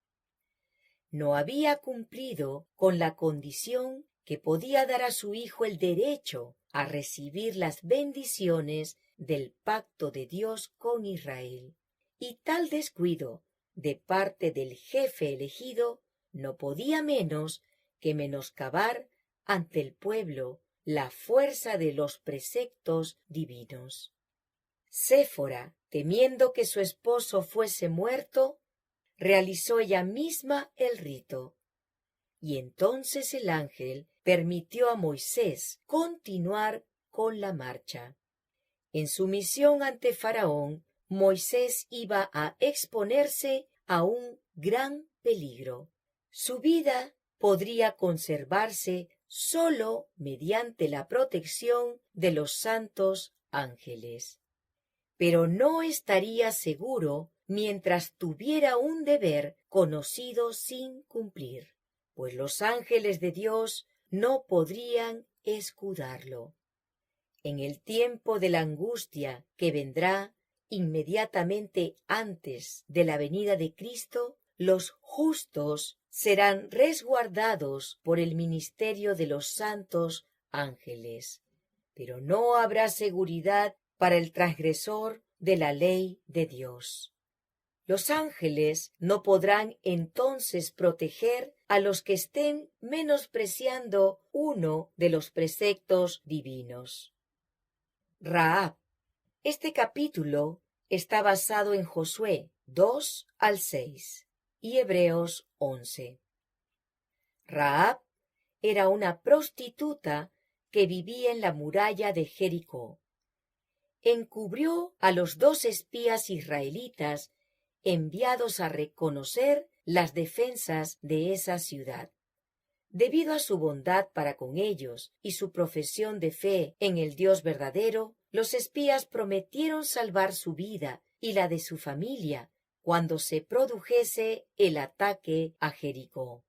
No había cumplido con la condición que podía dar a su hijo el derecho a recibir las bendiciones del pacto de Dios con Israel, y tal descuido de parte del jefe elegido no podía menos que menoscabar ante el pueblo la fuerza de los preceptos divinos. Séfora, temiendo que su esposo fuese muerto, realizó ella misma el rito. Y entonces el ángel permitió a Moisés continuar con la marcha. En su misión ante Faraón, Moisés iba a exponerse a un gran peligro. Su vida podría conservarse sólo mediante la protección de los santos ángeles. Pero no estaría seguro mientras tuviera un deber conocido sin cumplir, pues los ángeles de Dios no podrían escudarlo. En el tiempo de la angustia que vendrá inmediatamente antes de la venida de Cristo, los justos serán resguardados por el ministerio de los santos ángeles, pero no habrá seguridad para el transgresor de la ley de Dios. Los ángeles no podrán entonces proteger a los que estén menospreciando uno de los preceptos divinos. Rahab. Este capítulo está basado en Josué 2 al 6 y Hebreos 11. Rahab era una prostituta que vivía en la muralla de Jericó. Encubrió a los 2 espías israelitas enviados a reconocer las defensas de esa ciudad. Debido a su bondad para con ellos y su profesión de fe en el Dios verdadero, los espías prometieron salvar su vida y la de su familia cuando se produjese el ataque a Jericó.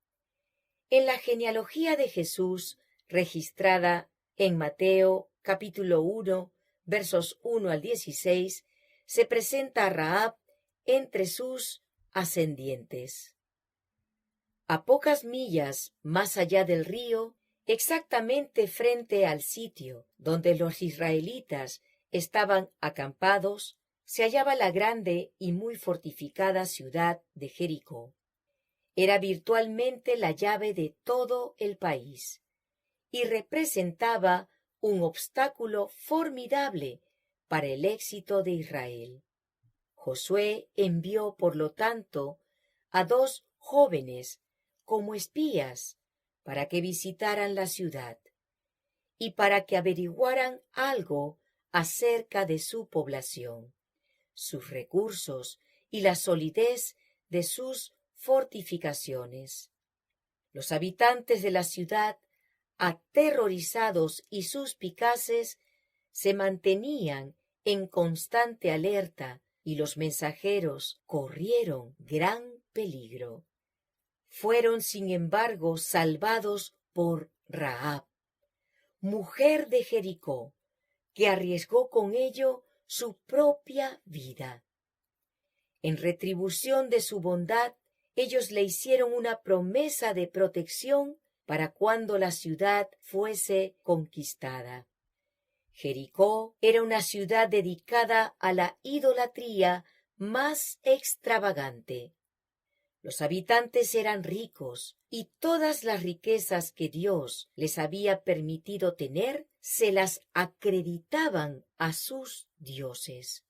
En la genealogía de Jesús, registrada en Mateo capítulo 1, versos 1 al 16, se presenta a Rahab entre sus ascendientes. A pocas millas más allá del río, exactamente frente al sitio donde los israelitas estaban acampados, se hallaba la grande y muy fortificada ciudad de Jericó. Era virtualmente la llave de todo el país y representaba un obstáculo formidable para el éxito de Israel. Josué envió, por lo tanto, a 2 jóvenes como espías para que visitaran la ciudad y para que averiguaran algo acerca de su población, sus recursos y la solidez de sus fortificaciones. Los habitantes de la ciudad, aterrorizados y suspicaces, se mantenían en constante alerta y los mensajeros corrieron gran peligro. Fueron, sin embargo, salvados por Rahab, mujer de Jericó, que arriesgó con ello su propia vida. En retribución de su bondad, ellos le hicieron una promesa de protección para cuando la ciudad fuese conquistada. Jericó era una ciudad dedicada a la idolatría más extravagante. Los habitantes eran ricos y todas las riquezas que Dios les había permitido tener se las acreditaban a sus dioses.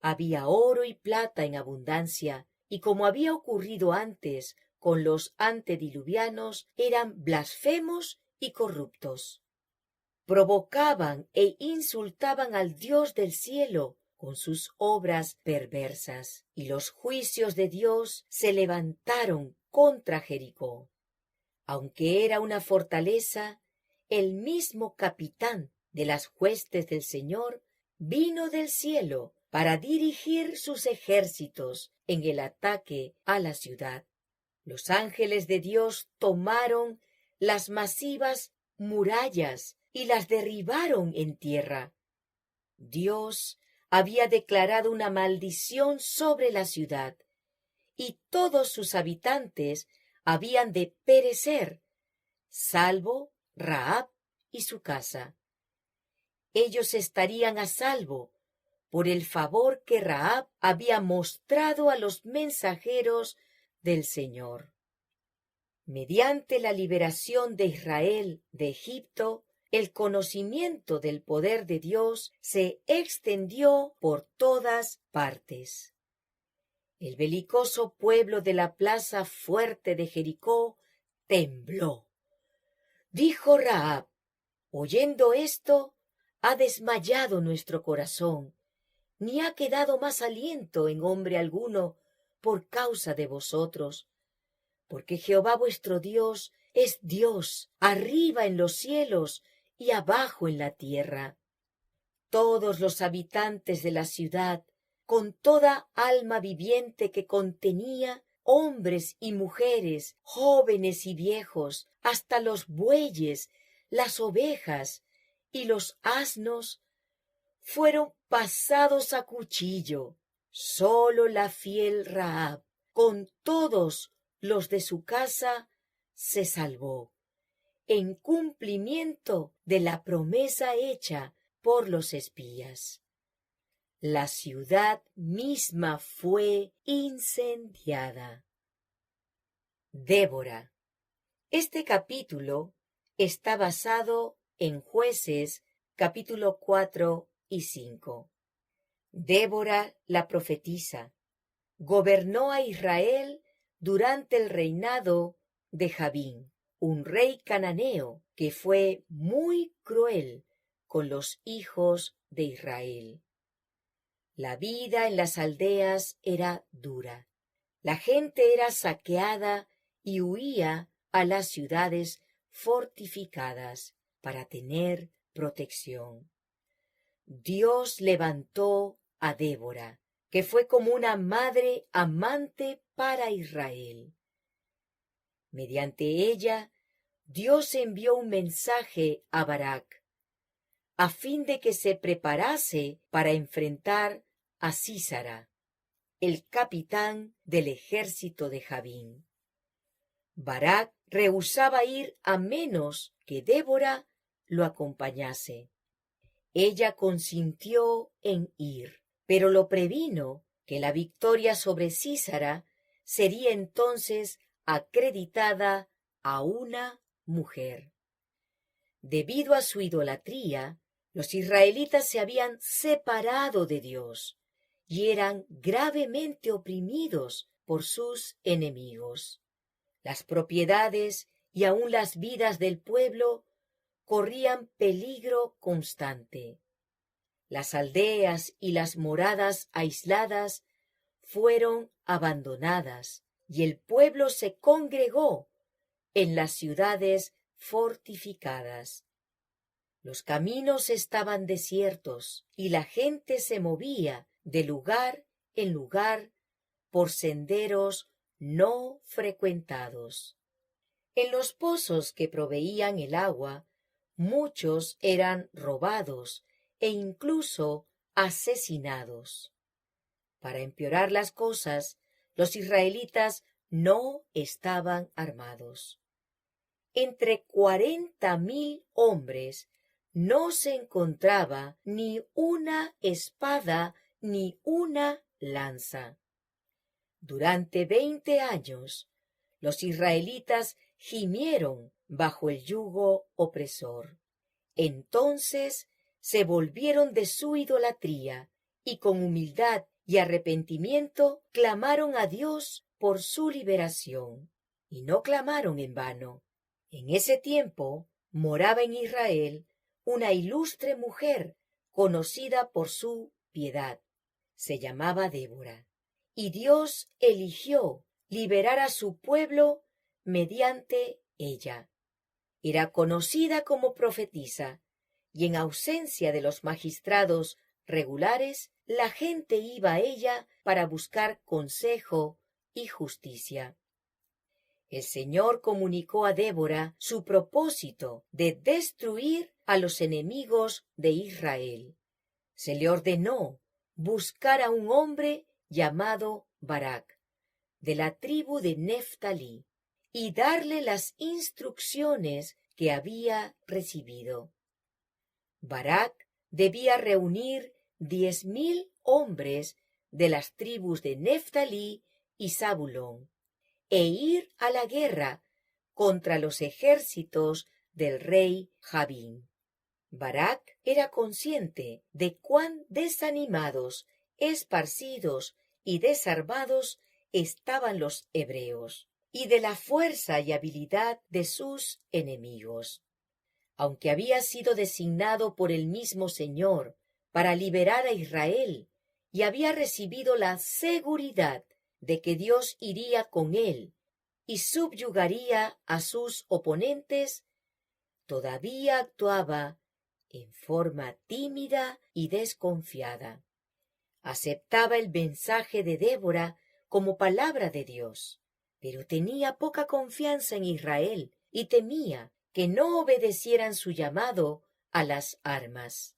Había oro y plata en abundancia y, como había ocurrido antes con los antediluvianos, eran blasfemos y corruptos. Provocaban e insultaban al Dios del cielo con sus obras perversas, y los juicios de Dios se levantaron contra Jericó. Aunque era una fortaleza, el mismo capitán de las huestes del Señor vino del cielo para dirigir sus ejércitos en el ataque a la ciudad. Los ángeles de Dios tomaron las masivas murallas y las derribaron en tierra. Dios había declarado una maldición sobre la ciudad, y todos sus habitantes habían de perecer, salvo Rahab y su casa. Ellos estarían a salvo por el favor que Rahab había mostrado a los mensajeros del Señor. Mediante la liberación de Israel de Egipto, el conocimiento del poder de Dios se extendió por todas partes. El belicoso pueblo de la plaza fuerte de Jericó tembló. Dijo Rahab: oyendo esto, ha desmayado nuestro corazón, ni ha quedado más aliento en hombre alguno por causa de vosotros, porque Jehová vuestro Dios es Dios arriba en los cielos y abajo en la tierra. Todos los habitantes de la ciudad, con toda alma viviente que contenía, hombres y mujeres, jóvenes y viejos, hasta los bueyes, las ovejas y los asnos, fueron pasados a cuchillo. Sólo la fiel Rahab, con todos los de su casa, se salvó, en cumplimiento de la promesa hecha por los espías. La ciudad misma fue incendiada. Débora. Este capítulo está basado en Jueces, capítulo 4 y 5. Débora, la profetisa, gobernó a Israel durante el reinado de Jabín, un rey cananeo que fue muy cruel con los hijos de Israel. La vida en las aldeas era dura. La gente era saqueada y huía a las ciudades fortificadas para tener protección. Dios levantó a Débora, que fue como una madre amante para Israel. Mediante ella, Dios envió un mensaje a Barak, a fin de que se preparase para enfrentar a Sísara, el capitán del ejército de Jabín. Barak rehusaba ir a menos que Débora lo acompañase. Ella consintió en ir, pero lo previno que la victoria sobre Sísara sería entonces acreditada a una mujer. Debido a su idolatría, los israelitas se habían separado de Dios y eran gravemente oprimidos por sus enemigos. Las propiedades y aun las vidas del pueblo corrían peligro constante. Las aldeas y las moradas aisladas fueron abandonadas y el pueblo se congregó en las ciudades fortificadas. Los caminos estaban desiertos y la gente se movía de lugar en lugar por senderos no frecuentados. En los pozos que proveían el agua, muchos eran robados e incluso asesinados. Para empeorar las cosas, los israelitas no estaban armados. Entre 40,000 hombres no se encontraba ni una espada ni una lanza. Durante 20 años, los israelitas gimieron bajo el yugo opresor. Entonces se volvieron de su idolatría y con humildad y arrepentimiento clamaron a Dios por su liberación. Y no clamaron en vano. En ese tiempo moraba en Israel una ilustre mujer conocida por su piedad. Se llamaba Débora. Y Dios eligió liberar a su pueblo mediante ella. Era conocida como profetisa, y en ausencia de los magistrados regulares, la gente iba a ella para buscar consejo y justicia. El Señor comunicó a Débora su propósito de destruir a los enemigos de Israel. Se le ordenó buscar a un hombre llamado Barak, de la tribu de Neftalí, y darle las instrucciones que había recibido. Barak debía reunir 10,000 hombres de las tribus de Neftalí y Zabulón, e ir a la guerra contra los ejércitos del rey Jabín. Barak era consciente de cuán desanimados, esparcidos y desarmados estaban los hebreos, y de la fuerza y habilidad de sus enemigos. Aunque había sido designado por el mismo Señor para liberar a Israel, y había recibido la seguridad de que Dios iría con él y subyugaría a sus oponentes, todavía actuaba en forma tímida y desconfiada. Aceptaba el mensaje de Débora como palabra de Dios, pero tenía poca confianza en Israel y temía que no obedecieran su llamado a las armas.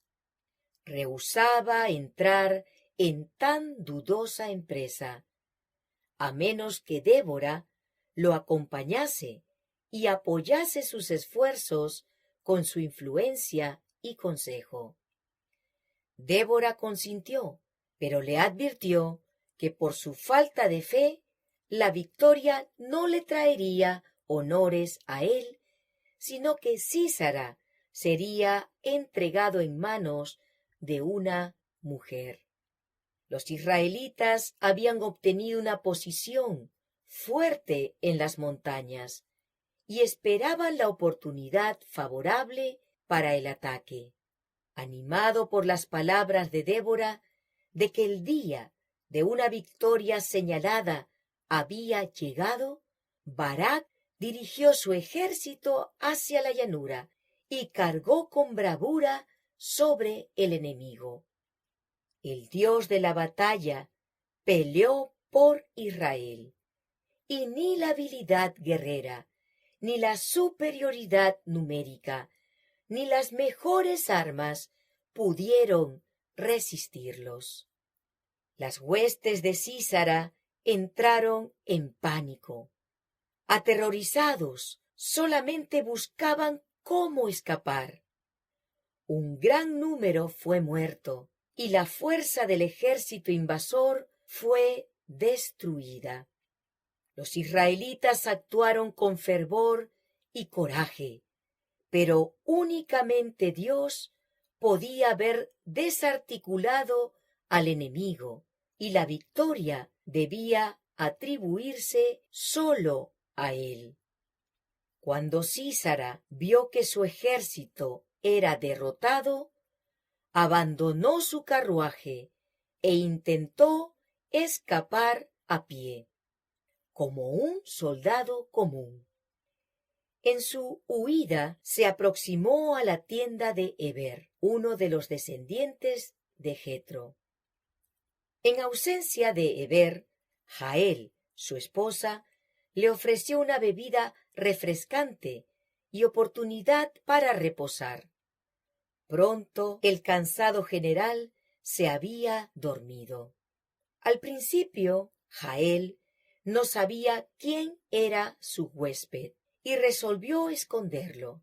Rehusaba entrar en tan dudosa empresa, a menos que Débora lo acompañase y apoyase sus esfuerzos con su influencia y consejo. Débora consintió, pero le advirtió que por su falta de fe, la victoria no le traería honores a él, sino que Sísara sería entregado en manos de una mujer. Los israelitas habían obtenido una posición fuerte en las montañas y esperaban la oportunidad favorable para el ataque. Animado por las palabras de Débora de que el día de una victoria señalada había llegado, Barak dirigió su ejército hacia la llanura y cargó con bravura sobre el enemigo. El Dios de la batalla peleó por Israel, y ni la habilidad guerrera, ni la superioridad numérica, ni las mejores armas pudieron resistirlos. Las huestes de Sísara entraron en pánico. Aterrorizados, solamente buscaban cómo escapar. Un gran número fue muerto y la fuerza del ejército invasor fue destruida. Los israelitas actuaron con fervor y coraje, pero únicamente Dios podía haber desarticulado al enemigo, y la victoria debía atribuirse solo a él. Cuando Sísara vio que su ejército era derrotado, abandonó su carruaje e intentó escapar a pie, como un soldado común. En su huida se aproximó a la tienda de Heber, uno de los descendientes de Jetro. En ausencia de Heber, Jael, su esposa, le ofreció una bebida refrescante y oportunidad para reposar. Pronto el cansado general se había dormido. Al principio, Jael no sabía quién era su huésped y resolvió esconderlo.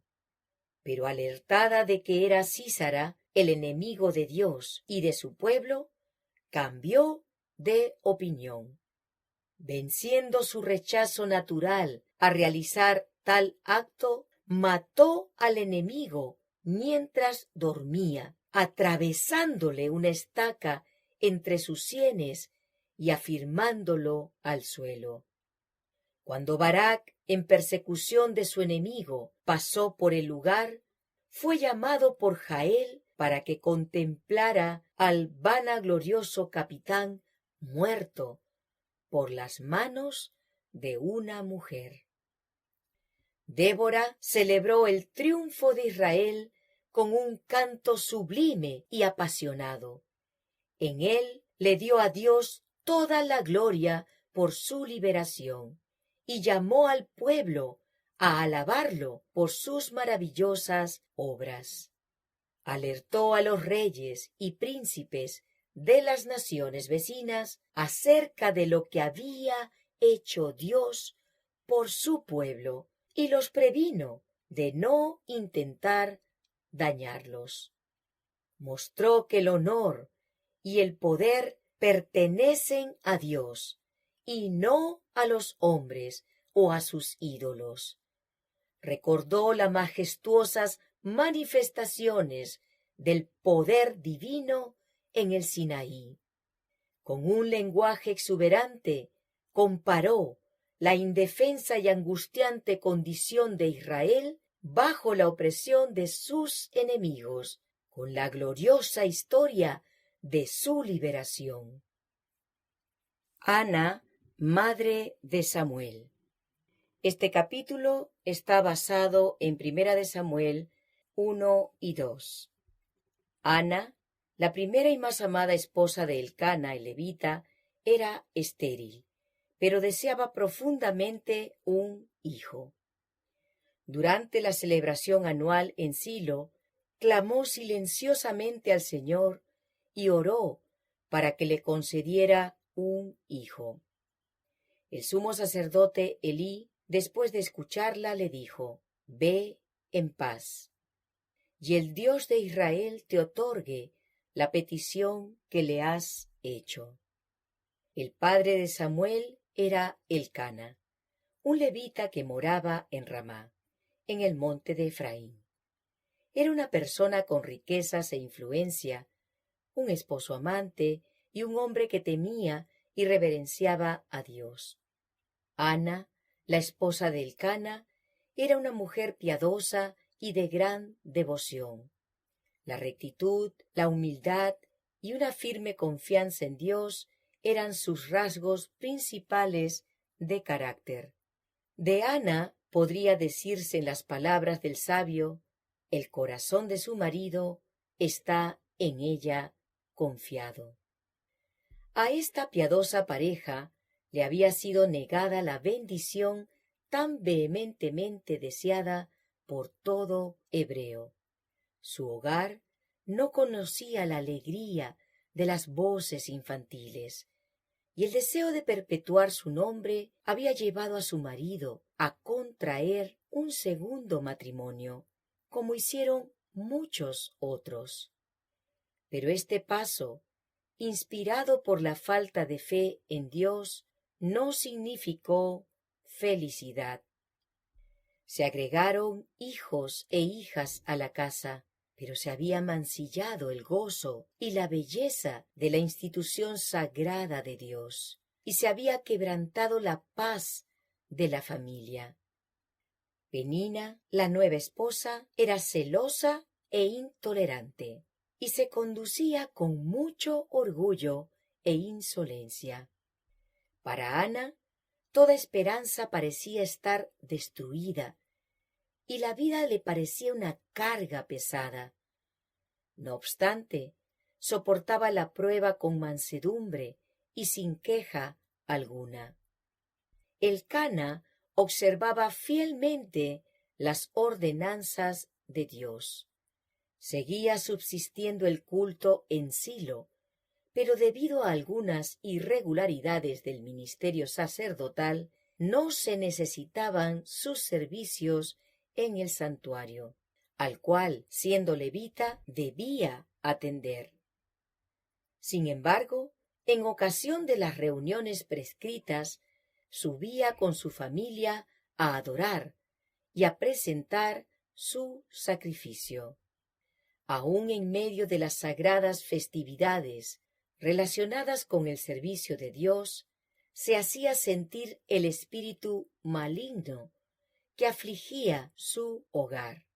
Pero alertada de que era Sísara, el enemigo de Dios y de su pueblo, cambió de opinión. Venciendo su rechazo natural a realizar tal acto, mató al enemigo mientras dormía, atravesándole una estaca entre sus sienes y afirmándolo al suelo. Cuando Barak, en persecución de su enemigo, pasó por el lugar, fue llamado por Jael para que contemplara al vanaglorioso capitán muerto por las manos de una mujer. Débora celebró el triunfo de Israel con un canto sublime y apasionado. En él le dio a Dios toda la gloria por su liberación y llamó al pueblo a alabarlo por sus maravillosas obras. Alertó a los reyes y príncipes de las naciones vecinas acerca de lo que había hecho Dios por su pueblo y los previno de no intentar dañarlos. Mostró que el honor y el poder pertenecen a Dios y no a los hombres o a sus ídolos. Recordó las majestuosas manifestaciones del poder divino en el Sinaí. Con un lenguaje exuberante comparó la indefensa y angustiante condición de Israel bajo la opresión de sus enemigos con la gloriosa historia de su liberación. Ana, madre de Samuel. Este capítulo está basado en 1 de Samuel 1 y 2. Ana, la primera y más amada esposa de Elcana el levita, era estéril, pero deseaba profundamente un hijo. Durante la celebración anual en Silo, clamó silenciosamente al Señor y oró para que le concediera un hijo. El sumo sacerdote Elí, después de escucharla, le dijo: «Ve en paz, y el Dios de Israel te otorgue la petición que le has hecho». El padre de Samuel era Elcana, un levita que moraba en Ramá, en el monte de Efraín. Era una persona con riquezas e influencia, un esposo amante y un hombre que temía y reverenciaba a Dios. Ana, la esposa de Elcana, era una mujer piadosa y de gran devoción. La rectitud, la humildad y una firme confianza en Dios eran sus rasgos principales de carácter. De Ana podría decirse en las palabras del sabio: «El corazón de su marido está en ella confiado». A esta piadosa pareja le había sido negada la bendición tan vehementemente deseada por todo hebreo. Su hogar no conocía la alegría de las voces infantiles, y el deseo de perpetuar su nombre había llevado a su marido a contraer un segundo matrimonio, como hicieron muchos otros. Pero este paso, inspirado por la falta de fe en Dios, no significó felicidad. Se agregaron hijos e hijas a la casa, pero se había mancillado el gozo y la belleza de la institución sagrada de Dios, y se había quebrantado la paz de la familia. Penina, la nueva esposa, era celosa e intolerante, y se conducía con mucho orgullo e insolencia. Para Ana, toda esperanza parecía estar destruida, y la vida le parecía una carga pesada. No obstante, soportaba la prueba con mansedumbre y sin queja alguna. Elcana observaba fielmente las ordenanzas de Dios. Seguía subsistiendo el culto en Silo, pero debido a algunas irregularidades del ministerio sacerdotal, no se necesitaban sus servicios en el santuario, al cual, siendo levita, debía atender. Sin embargo, en ocasión de las reuniones prescritas, subía con su familia a adorar y a presentar su sacrificio. Aún en medio de las sagradas festividades relacionadas con el servicio de Dios, se hacía sentir el espíritu maligno que afligía su hogar.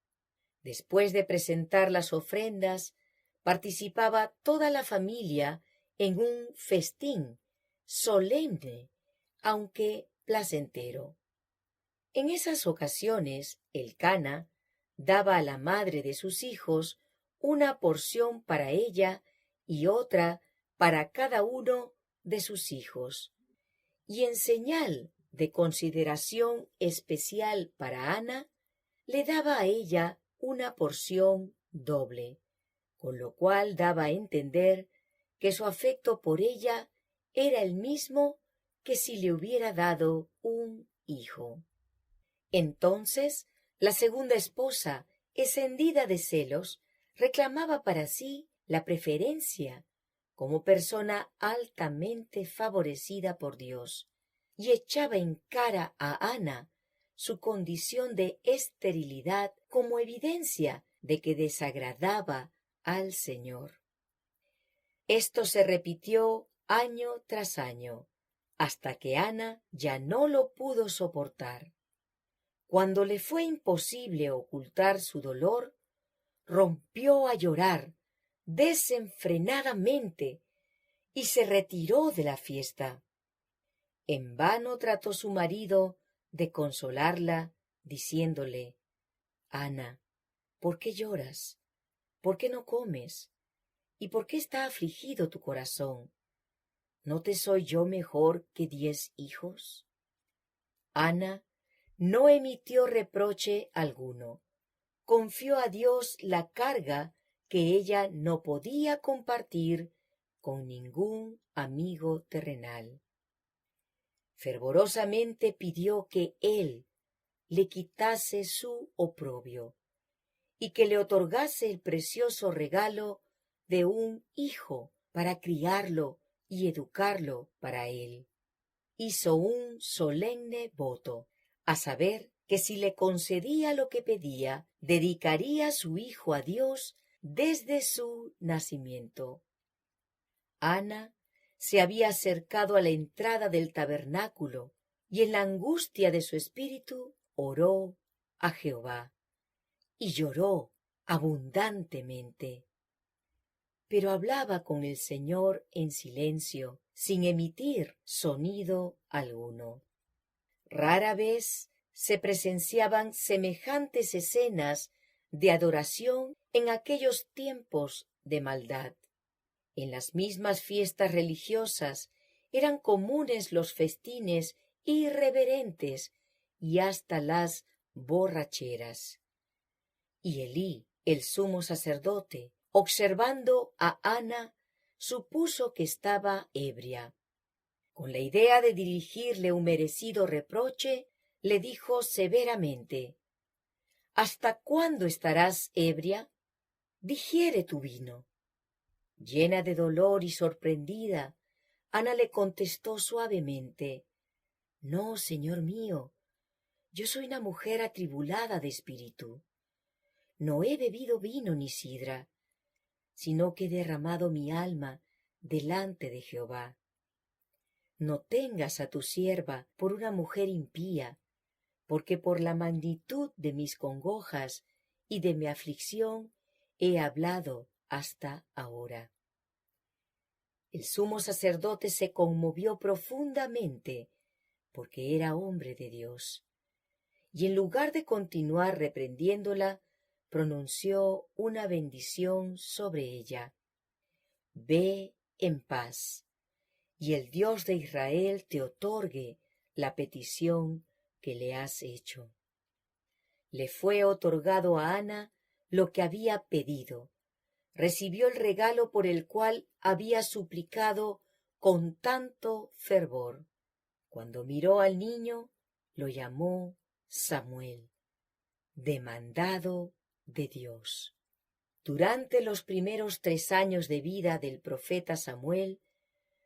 Después de presentar las ofrendas, participaba toda la familia en un festín solemne, aunque placentero. En esas ocasiones, Elcana daba a la madre de sus hijos una porción para ella y otra para cada uno de sus hijos. Y en señal de consideración especial para Ana, le daba a ella una porción doble, con lo cual daba a entender que su afecto por ella era el mismo que si le hubiera dado un hijo. Entonces, la segunda esposa, encendida de celos, reclamaba para sí la preferencia como persona altamente favorecida por Dios, y echaba en cara a Ana su condición de esterilidad como evidencia de que desagradaba al Señor. Esto se repitió año tras año, hasta que Ana ya no lo pudo soportar. Cuando le fue imposible ocultar su dolor, rompió a llorar desenfrenadamente y se retiró de la fiesta. En vano trató su marido de consolarla, diciéndole: Ana, ¿por qué lloras? ¿Por qué no comes? ¿Y por qué está afligido tu corazón? ¿No te soy yo mejor que 10 hijos? Ana no emitió reproche alguno. Confió a Dios la carga que ella no podía compartir con ningún amigo terrenal. Fervorosamente pidió que Él le quitase su oprobio y que le otorgase el precioso regalo de un hijo para criarlo y educarlo para Él. Hizo un solemne voto, a saber, que si le concedía lo que pedía, dedicaría su hijo a Dios desde su nacimiento. Ana se había acercado a la entrada del tabernáculo y en la angustia de su espíritu oró a Jehová y lloró abundantemente. Pero hablaba con el Señor en silencio, sin emitir sonido alguno. Rara vez se presenciaban semejantes escenas de adoración en aquellos tiempos de maldad. En las mismas fiestas religiosas eran comunes los festines irreverentes y hasta las borracheras. Y Elí, el sumo sacerdote, observando a Ana, supuso que estaba ebria. Con la idea de dirigirle un merecido reproche, le dijo severamente: ¿Hasta cuándo estarás ebria? Digiere tu vino. Llena de dolor y sorprendida, Ana le contestó suavemente: «No, señor mío, yo soy una mujer atribulada de espíritu. No he bebido vino ni sidra, sino que he derramado mi alma delante de Jehová. No tengas a tu sierva por una mujer impía, porque por la magnitud de mis congojas y de mi aflicción he hablado hasta ahora». El sumo sacerdote se conmovió profundamente, porque era hombre de Dios, y en lugar de continuar reprendiéndola, pronunció una bendición sobre ella. «Ve en paz, y el Dios de Israel te otorgue la petición que le has hecho». Le fue otorgado a Ana lo que había pedido. Recibió el regalo por el cual había suplicado con tanto fervor. Cuando miró al niño, lo llamó Samuel, demandado de Dios. Durante los primeros 3 años de vida del profeta Samuel,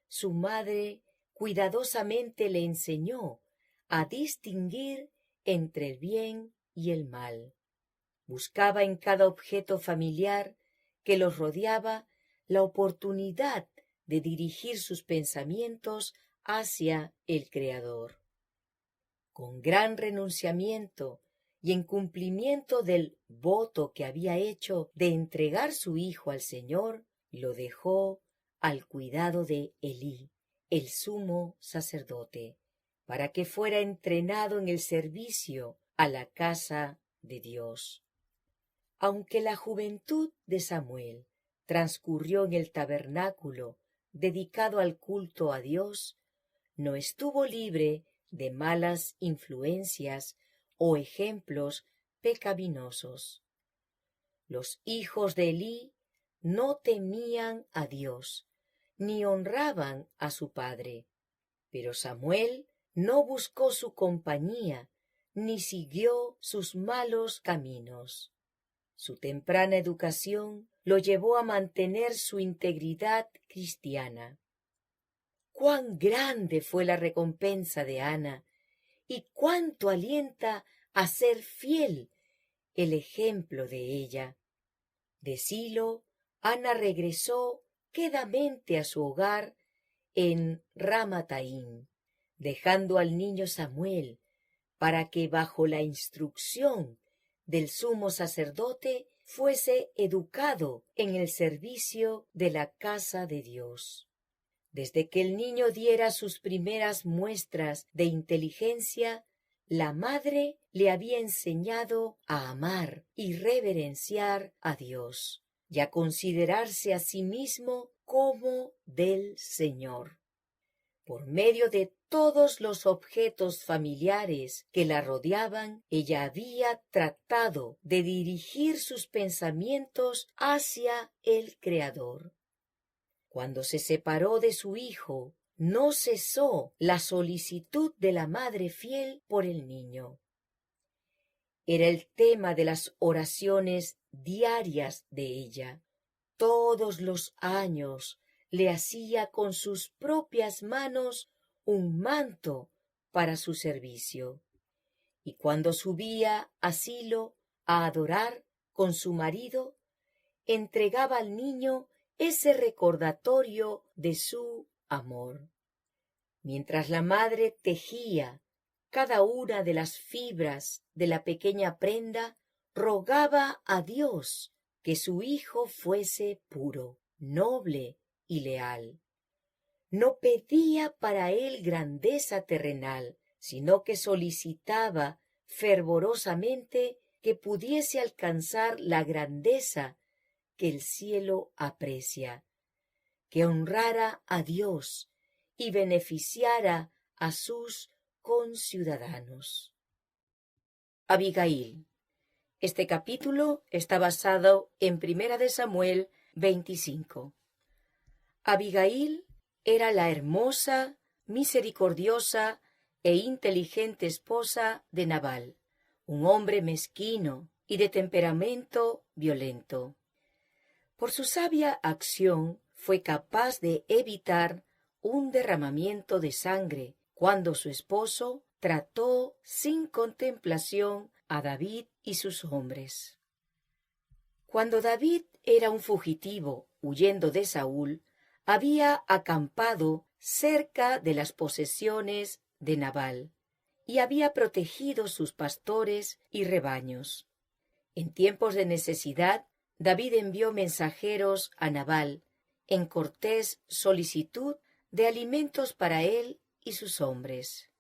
su madre cuidadosamente le enseñó a distinguir entre el bien y el mal. Buscaba en cada objeto familiar que los rodeaba la oportunidad de dirigir sus pensamientos hacia el Creador. Con gran renunciamiento y en cumplimiento del voto que había hecho de entregar su hijo al Señor, lo dejó al cuidado de Elí, el sumo sacerdote, para que fuera entrenado en el servicio a la casa de Dios. Aunque la juventud de Samuel transcurrió en el tabernáculo dedicado al culto a Dios, no estuvo libre de malas influencias o ejemplos pecaminosos. Los hijos de Elí no temían a Dios, ni honraban a su padre, pero Samuel no buscó su compañía, ni siguió sus malos caminos. Su temprana educación lo llevó a mantener su integridad cristiana. Cuán grande fue la recompensa de Ana, y cuánto alienta a ser fiel el ejemplo de ella. De Silo, Ana regresó quedamente a su hogar en Ramataim, dejando al niño Samuel para que, bajo la instrucción del sumo sacerdote, fuese educado en el servicio de la casa de Dios. Desde que el niño diera sus primeras muestras de inteligencia, la madre le había enseñado a amar y reverenciar a Dios, y a considerarse a sí mismo como del Señor. Por medio de todos los objetos familiares que la rodeaban, ella había tratado de dirigir sus pensamientos hacia el Creador. Cuando se separó de su hijo, no cesó la solicitud de la madre fiel por el niño. Era el tema de las oraciones diarias de ella. Todos los años le hacía con sus propias manos un manto para su servicio. Y cuando subía a Silo a adorar con su marido, entregaba al niño ese recordatorio de su amor. Mientras la madre tejía cada una de las fibras de la pequeña prenda, rogaba a Dios que su hijo fuese puro, noble y leal. No pedía para él grandeza terrenal, sino que solicitaba fervorosamente que pudiese alcanzar la grandeza que el cielo aprecia, que honrara a Dios y beneficiara a sus conciudadanos. Abigail. Este capítulo está basado en 1 Samuel 25. Abigail era la hermosa, misericordiosa e inteligente esposa de Nabal, un hombre mezquino y de temperamento violento. Por su sabia acción fue capaz de evitar un derramamiento de sangre cuando su esposo trató sin contemplación a David y sus hombres. Cuando David era un fugitivo huyendo de Saúl, había acampado cerca de las posesiones de Nabal y había protegido sus pastores y rebaños. En tiempos de necesidad, David envió mensajeros a Nabal en cortés solicitud de alimentos para él y sus hombres.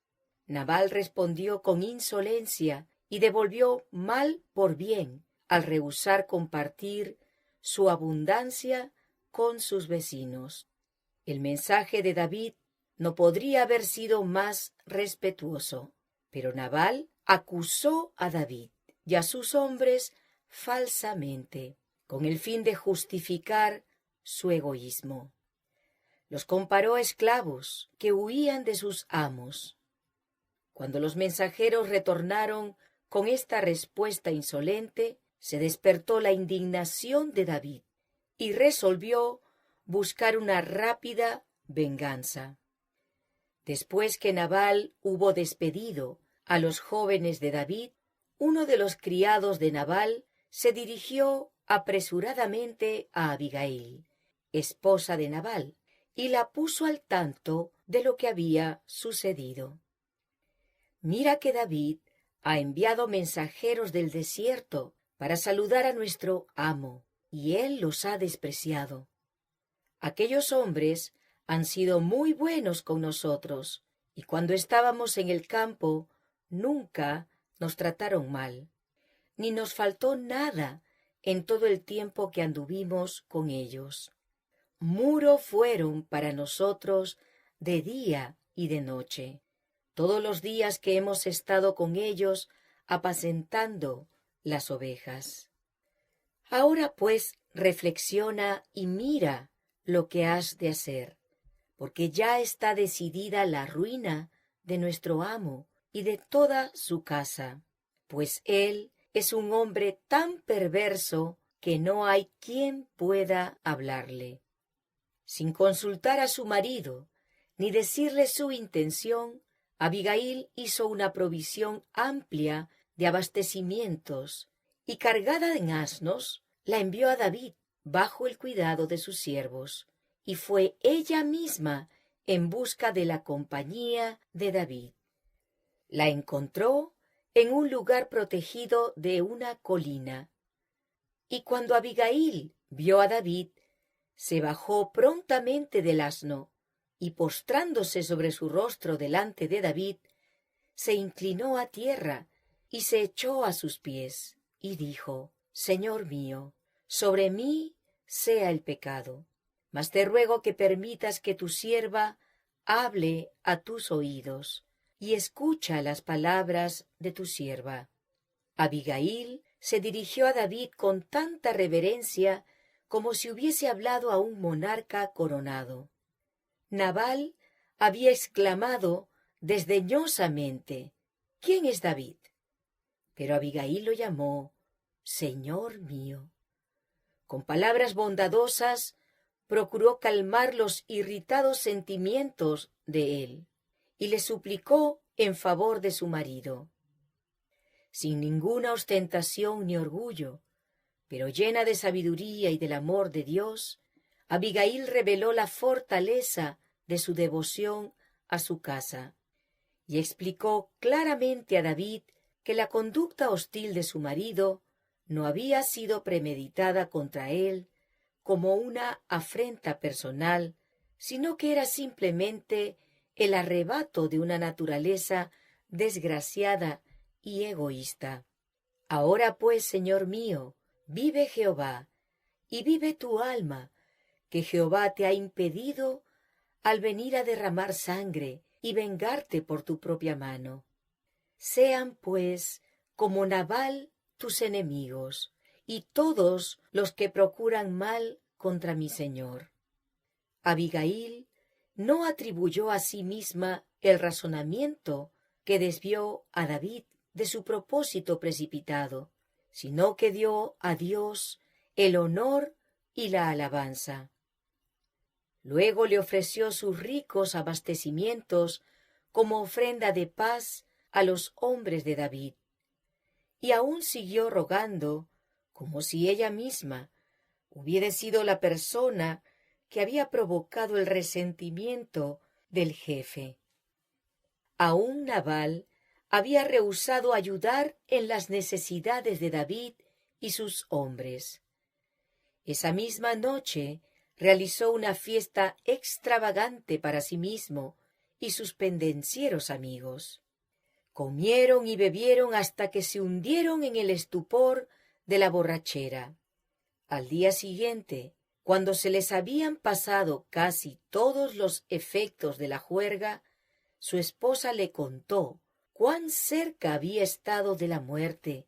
Nabal respondió con insolencia y devolvió mal por bien al rehusar compartir su abundancia con sus vecinos. El mensaje de David no podría haber sido más respetuoso, pero Nabal acusó a David y a sus hombres falsamente, con el fin de justificar su egoísmo. Los comparó a esclavos que huían de sus amos. Cuando los mensajeros retornaron con esta respuesta insolente, se despertó la indignación de David y resolvió buscar una rápida venganza. Después que Nabal hubo despedido a los jóvenes de David, uno de los criados de Nabal se dirigió apresuradamente a Abigail, esposa de Nabal, y la puso al tanto de lo que había sucedido. Mira que David ha enviado mensajeros del desierto para saludar a nuestro amo, y él los ha despreciado. Aquellos hombres han sido muy buenos con nosotros, y cuando estábamos en el campo nunca nos trataron mal, ni nos faltó nada en todo el tiempo que anduvimos con ellos. Muro fueron para nosotros de día y de noche, todos los días que hemos estado con ellos apacentando las ovejas. Ahora pues reflexiona y mira lo que has de hacer, porque ya está decidida la ruina de nuestro amo y de toda su casa, pues él es un hombre tan perverso que no hay quien pueda hablarle. Sin consultar a su marido, ni decirle su intención, Abigail hizo una provisión amplia de abastecimientos, y cargada en asnos, la envió a David bajo el cuidado de sus siervos, y fue ella misma en busca de la compañía de David. La encontró en un lugar protegido de una colina, y cuando Abigail vio a David, se bajó prontamente del asno, y postrándose sobre su rostro delante de David, se inclinó a tierra y se echó a sus pies, y dijo: Señor mío, sobre mí sea el pecado, mas te ruego que permitas que tu sierva hable a tus oídos, y escucha las palabras de tu sierva. Abigail se dirigió a David con tanta reverencia como si hubiese hablado a un monarca coronado. Nabal había exclamado desdeñosamente: ¿Quién es David? Pero Abigail lo llamó Señor mío. Con palabras bondadosas procuró calmar los irritados sentimientos de él y le suplicó en favor de su marido. Sin ninguna ostentación ni orgullo, pero llena de sabiduría y del amor de Dios, Abigail reveló la fortaleza de su devoción a su casa y explicó claramente a David que la conducta hostil de su marido no había sido premeditada contra él como una afrenta personal, sino que era simplemente el arrebato de una naturaleza desgraciada y egoísta. Ahora pues, Señor mío, vive Jehová, y vive tu alma, que Jehová te ha impedido al venir a derramar sangre y vengarte por tu propia mano. Sean, pues, como Nabal tus enemigos, y todos los que procuran mal contra mi señor. Abigail no atribuyó a sí misma el razonamiento que desvió a David de su propósito precipitado, sino que dio a Dios el honor y la alabanza. Luego le ofreció sus ricos abastecimientos como ofrenda de paz a los hombres de David, y aún siguió rogando, como si ella misma hubiera sido la persona que había provocado el resentimiento del jefe. Aún Nabal había rehusado ayudar en las necesidades de David y sus hombres. Esa misma noche realizó una fiesta extravagante para sí mismo y sus pendencieros amigos. Comieron y bebieron hasta que se hundieron en el estupor de la borrachera. Al día siguiente, cuando se les habían pasado casi todos los efectos de la juerga, su esposa le contó cuán cerca había estado de la muerte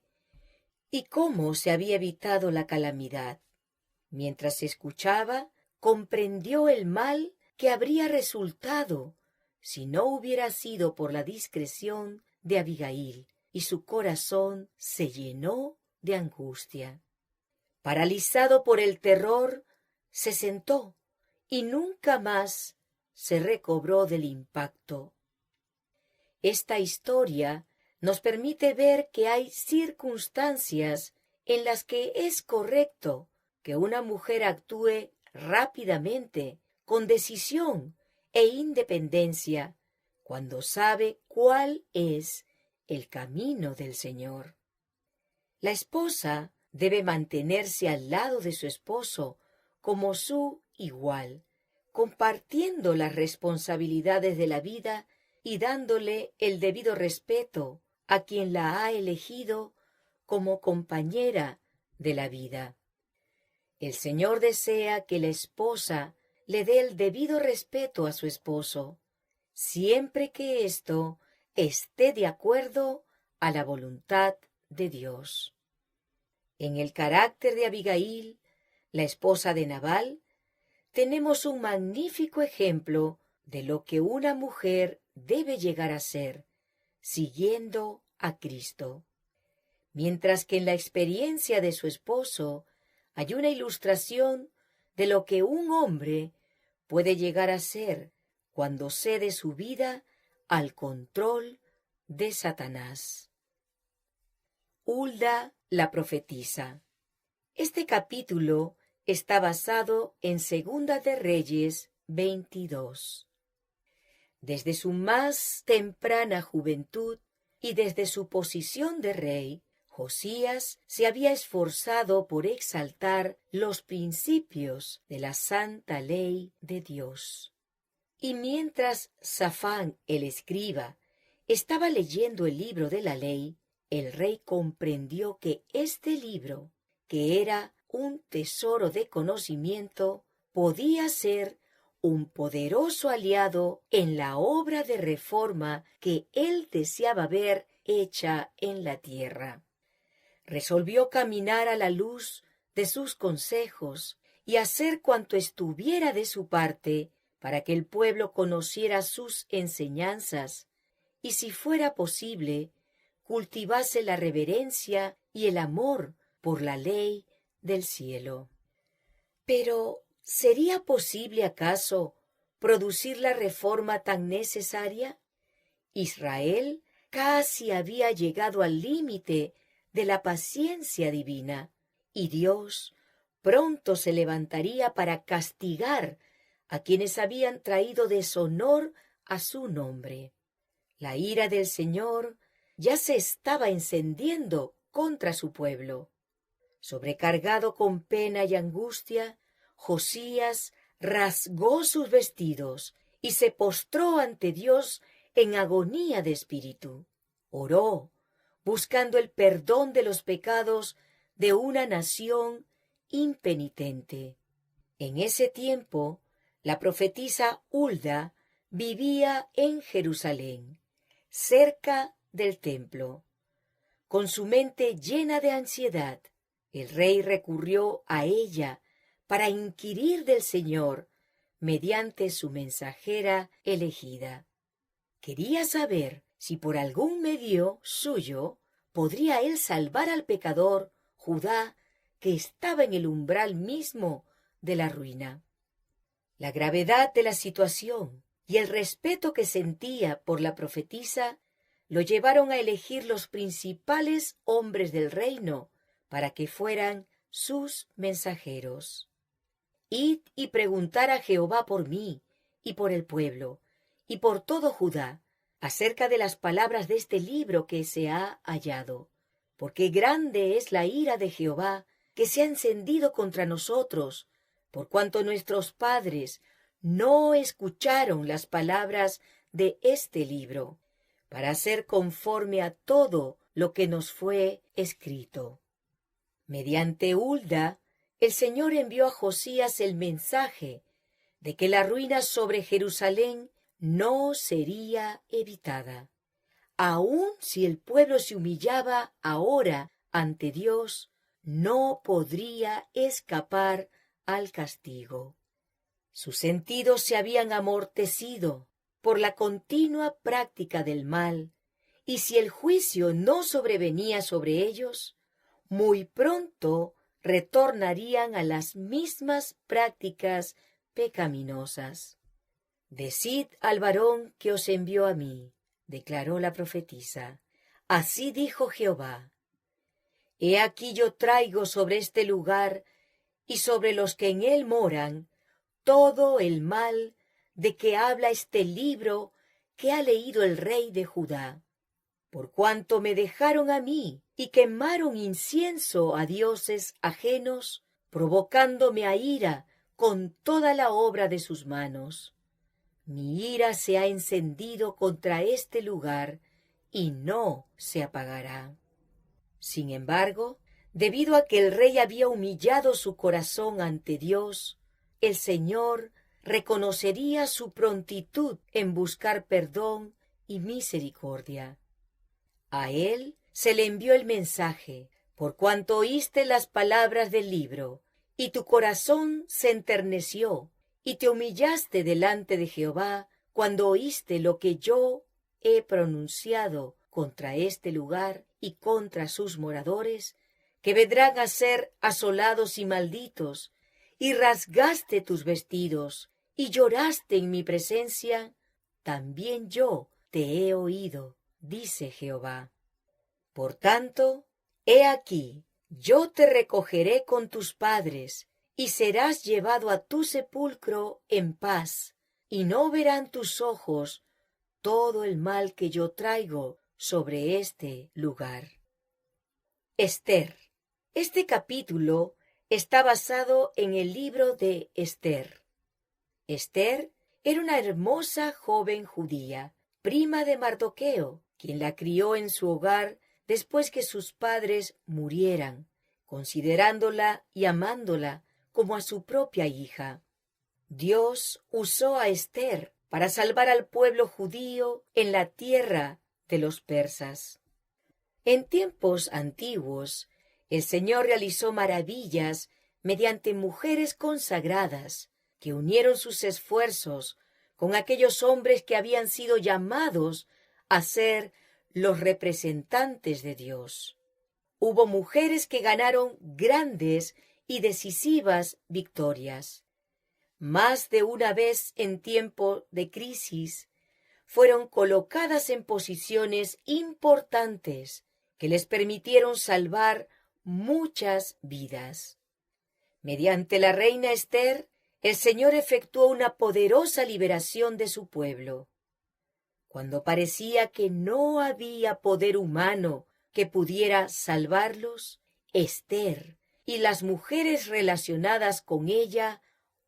y cómo se había evitado la calamidad. Mientras escuchaba, comprendió el mal que habría resultado si no hubiera sido por la discreción de Abigail, y su corazón se llenó de angustia. Paralizado por el terror, se sentó y nunca más se recobró del impacto. Esta historia nos permite ver que hay circunstancias en las que es correcto que una mujer actúe rápidamente, con decisión e independencia, cuando sabe cuál es el camino del Señor. La esposa debe mantenerse al lado de su esposo como su igual, compartiendo las responsabilidades de la vida y dándole el debido respeto a quien la ha elegido como compañera de la vida. El Señor desea que la esposa le dé el debido respeto a su esposo, siempre que esto esté de acuerdo a la voluntad de Dios. En el carácter de Abigail, la esposa de Nabal, tenemos un magnífico ejemplo de lo que una mujer debe llegar a ser, siguiendo a Cristo. Mientras que en la experiencia de su esposo hay una ilustración de lo que un hombre puede llegar a ser cuando cede su vida al control de Satanás. Hulda la profetisa. Este capítulo está basado en Segunda de Reyes 22. Desde su más temprana juventud y desde su posición de rey, Josías se había esforzado por exaltar los principios de la santa ley de Dios. Y mientras Safán, el escriba, estaba leyendo el libro de la ley, el rey comprendió que este libro, que era un tesoro de conocimiento, podía ser un poderoso aliado en la obra de reforma que él deseaba ver hecha en la tierra. Resolvió caminar a la luz de sus consejos y hacer cuanto estuviera de su parte para que el pueblo conociera sus enseñanzas y, si fuera posible, cultivase la reverencia y el amor por la ley del cielo. Pero, ¿sería posible acaso producir la reforma tan necesaria? Israel casi había llegado al límite de la paciencia divina, y Dios pronto se levantaría para castigar a quienes habían traído deshonor a su nombre. La ira del Señor ya se estaba encendiendo contra su pueblo. Sobrecargado con pena y angustia, Josías rasgó sus vestidos y se postró ante Dios en agonía de espíritu. Oró, buscando el perdón de los pecados de una nación impenitente. En ese tiempo, la profetisa Hulda vivía en Jerusalén, cerca del templo. Con su mente llena de ansiedad, el rey recurrió a ella para inquirir del Señor mediante su mensajera elegida. Quería saber si por algún medio suyo podría él salvar al pecador Judá, que estaba en el umbral mismo de la ruina. La gravedad de la situación y el respeto que sentía por la profetisa lo llevaron a elegir los principales hombres del reino para que fueran sus mensajeros. Id y preguntar a Jehová por mí y por el pueblo y por todo Judá acerca de las palabras de este libro que se ha hallado, porque grande es la ira de Jehová que se ha encendido contra nosotros, por cuanto nuestros padres no escucharon las palabras de este libro, para hacer conforme a todo lo que nos fue escrito. Mediante Hulda, el Señor envió a Josías el mensaje de que la ruina sobre Jerusalén no sería evitada. Aun si el pueblo se humillaba ahora ante Dios, no podría escapar al castigo. Sus sentidos se habían amortecido por la continua práctica del mal, y si el juicio no sobrevenía sobre ellos, muy pronto retornarían a las mismas prácticas pecaminosas. Decid al varón que os envió a mí, declaró la profetisa, así dijo Jehová: He aquí yo traigo sobre este lugar y sobre los que en él moran todo el mal de que habla este libro que ha leído el rey de Judá, por cuanto me dejaron a mí y quemaron incienso a dioses ajenos, provocándome a ira con toda la obra de sus manos. Mi ira se ha encendido contra este lugar y no se apagará. Sin embargo, debido a que el rey había humillado su corazón ante Dios, el Señor reconocería su prontitud en buscar perdón y misericordia. A él se le envió el mensaje, por cuanto oíste las palabras del libro, y tu corazón se enterneció, y te humillaste delante de Jehová cuando oíste lo que yo he pronunciado contra este lugar y contra sus moradores, que vendrán a ser asolados y malditos, y rasgaste tus vestidos, y lloraste en mi presencia, también yo te he oído, dice Jehová. Por tanto, he aquí, yo te recogeré con tus padres, y serás llevado a tu sepulcro en paz, y no verán tus ojos todo el mal que yo traigo sobre este lugar. Esther. Este capítulo está basado en el libro de Esther. Esther era una hermosa joven judía, prima de Mardoqueo, quien la crió en su hogar después que sus padres murieran, considerándola y amándola como a su propia hija. Dios usó a Esther para salvar al pueblo judío en la tierra de los persas. En tiempos antiguos, el Señor realizó maravillas mediante mujeres consagradas que unieron sus esfuerzos con aquellos hombres que habían sido llamados a ser los representantes de Dios. Hubo mujeres que ganaron grandes y decisivas victorias. Más de una vez en tiempo de crisis, fueron colocadas en posiciones importantes que les permitieron salvar muchas vidas. Mediante la reina Esther, el Señor efectuó una poderosa liberación de su pueblo. Cuando parecía que no había poder humano que pudiera salvarlos, Esther y las mujeres relacionadas con ella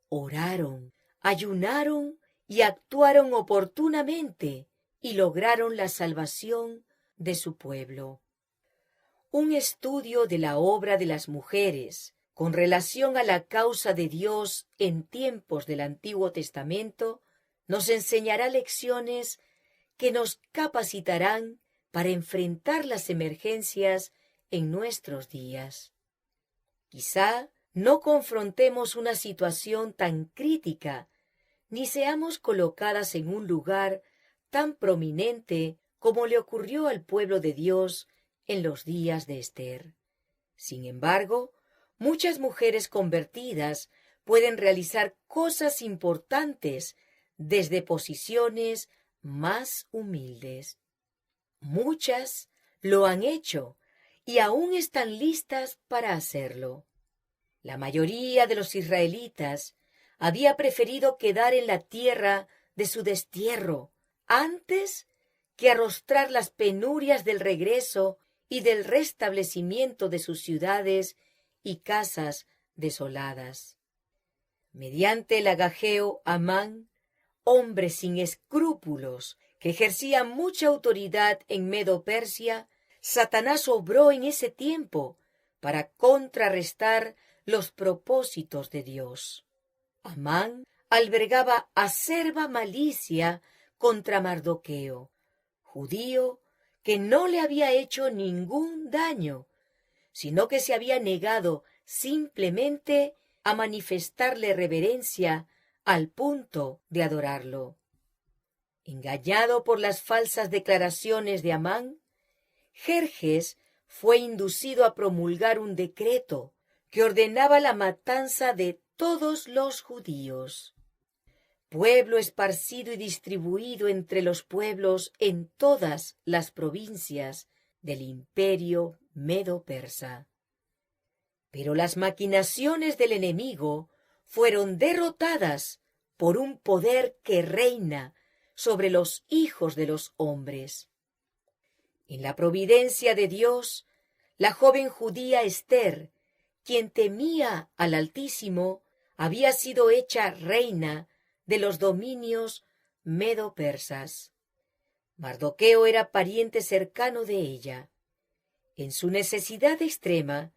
oraron, ayunaron y actuaron oportunamente y lograron la salvación de su pueblo. Un estudio de la obra de las mujeres con relación a la causa de Dios en tiempos del Antiguo Testamento nos enseñará lecciones que nos capacitarán para enfrentar las emergencias en nuestros días. Quizá no confrontemos una situación tan crítica, ni seamos colocadas en un lugar tan prominente como le ocurrió al pueblo de Dios en los días de Esther. Sin embargo, muchas mujeres convertidas pueden realizar cosas importantes desde posiciones más humildes. Muchas lo han hecho y aún están listas para hacerlo. La mayoría de los israelitas había preferido quedar en la tierra de su destierro antes que arrostrar las penurias del regreso y del restablecimiento de sus ciudades y casas desoladas. Mediante el agageo Amán, hombre sin escrúpulos que ejercía mucha autoridad en Medo-Persia, Satanás obró en ese tiempo para contrarrestar los propósitos de Dios. Amán albergaba acerba malicia contra Mardoqueo, judío que no le había hecho ningún daño, sino que se había negado simplemente a manifestarle reverencia al punto de adorarlo. Engañado por las falsas declaraciones de Amán, Jerjes fue inducido a promulgar un decreto que ordenaba la matanza de todos los judíos. Pueblo esparcido y distribuido entre los pueblos en todas las provincias del imperio medo-persa. Pero las maquinaciones del enemigo fueron derrotadas por un poder que reina sobre los hijos de los hombres. En la providencia de Dios, la joven judía Ester, quien temía al Altísimo, había sido hecha reina de los dominios medo-persas. Mardoqueo era pariente cercano de ella. En su necesidad extrema,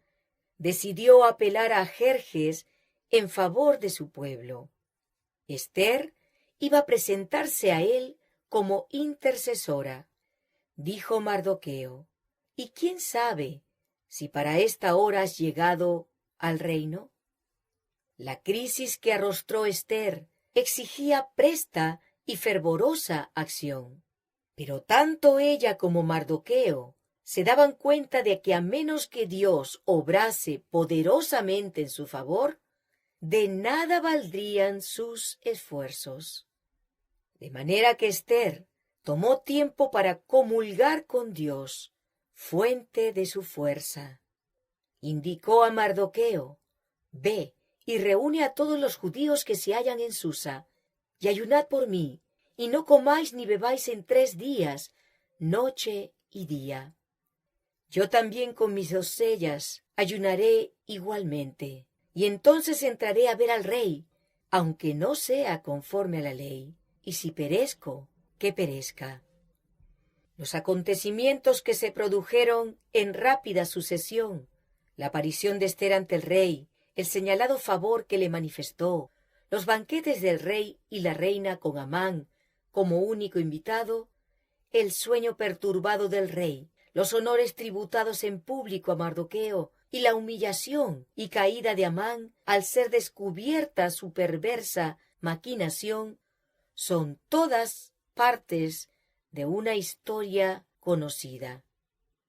decidió apelar a Jerjes en favor de su pueblo. Ester iba a presentarse a él como intercesora. Dijo Mardoqueo: ¿y quién sabe si para esta hora has llegado al reino? La crisis que arrostró Ester exigía presta y fervorosa acción. Pero tanto ella como Mardoqueo se daban cuenta de que a menos que Dios obrase poderosamente en su favor, de nada valdrían sus esfuerzos. De manera que Ester tomó tiempo para comulgar con Dios, fuente de su fuerza. Indicó a Mardoqueo: ve y reúne a todos los judíos que se hallan en Susa, y ayunad por mí, y no comáis ni bebáis en 3 días, noche y día. Yo también con mis doncellas ayunaré igualmente, y entonces entraré a ver al rey, aunque no sea conforme a la ley, y si perezco, que perezca. Los acontecimientos que se produjeron en rápida sucesión, la aparición de Ester ante el rey, el señalado favor que le manifestó, los banquetes del rey y la reina con Amán como único invitado, el sueño perturbado del rey, los honores tributados en público a Mardoqueo y la humillación y caída de Amán al ser descubierta su perversa maquinación, son todas partes de una historia conocida.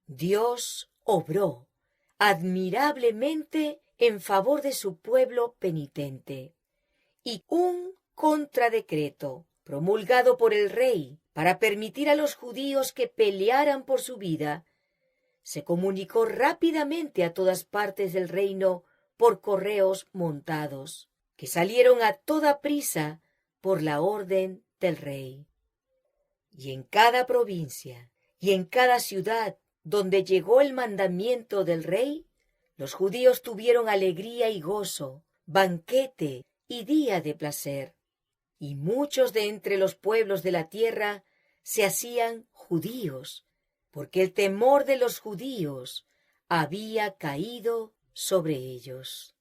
Dios obró admirablemente en favor de su pueblo penitente, y un contradecreto promulgado por el rey para permitir a los judíos que pelearan por su vida, se comunicó rápidamente a todas partes del reino por correos montados, que salieron a toda prisa por la orden del rey. Y en cada provincia y en cada ciudad donde llegó el mandamiento del rey, los judíos tuvieron alegría y gozo, banquete y día de placer. Y muchos de entre los pueblos de la tierra se hacían judíos, porque el temor de los judíos había caído sobre ellos.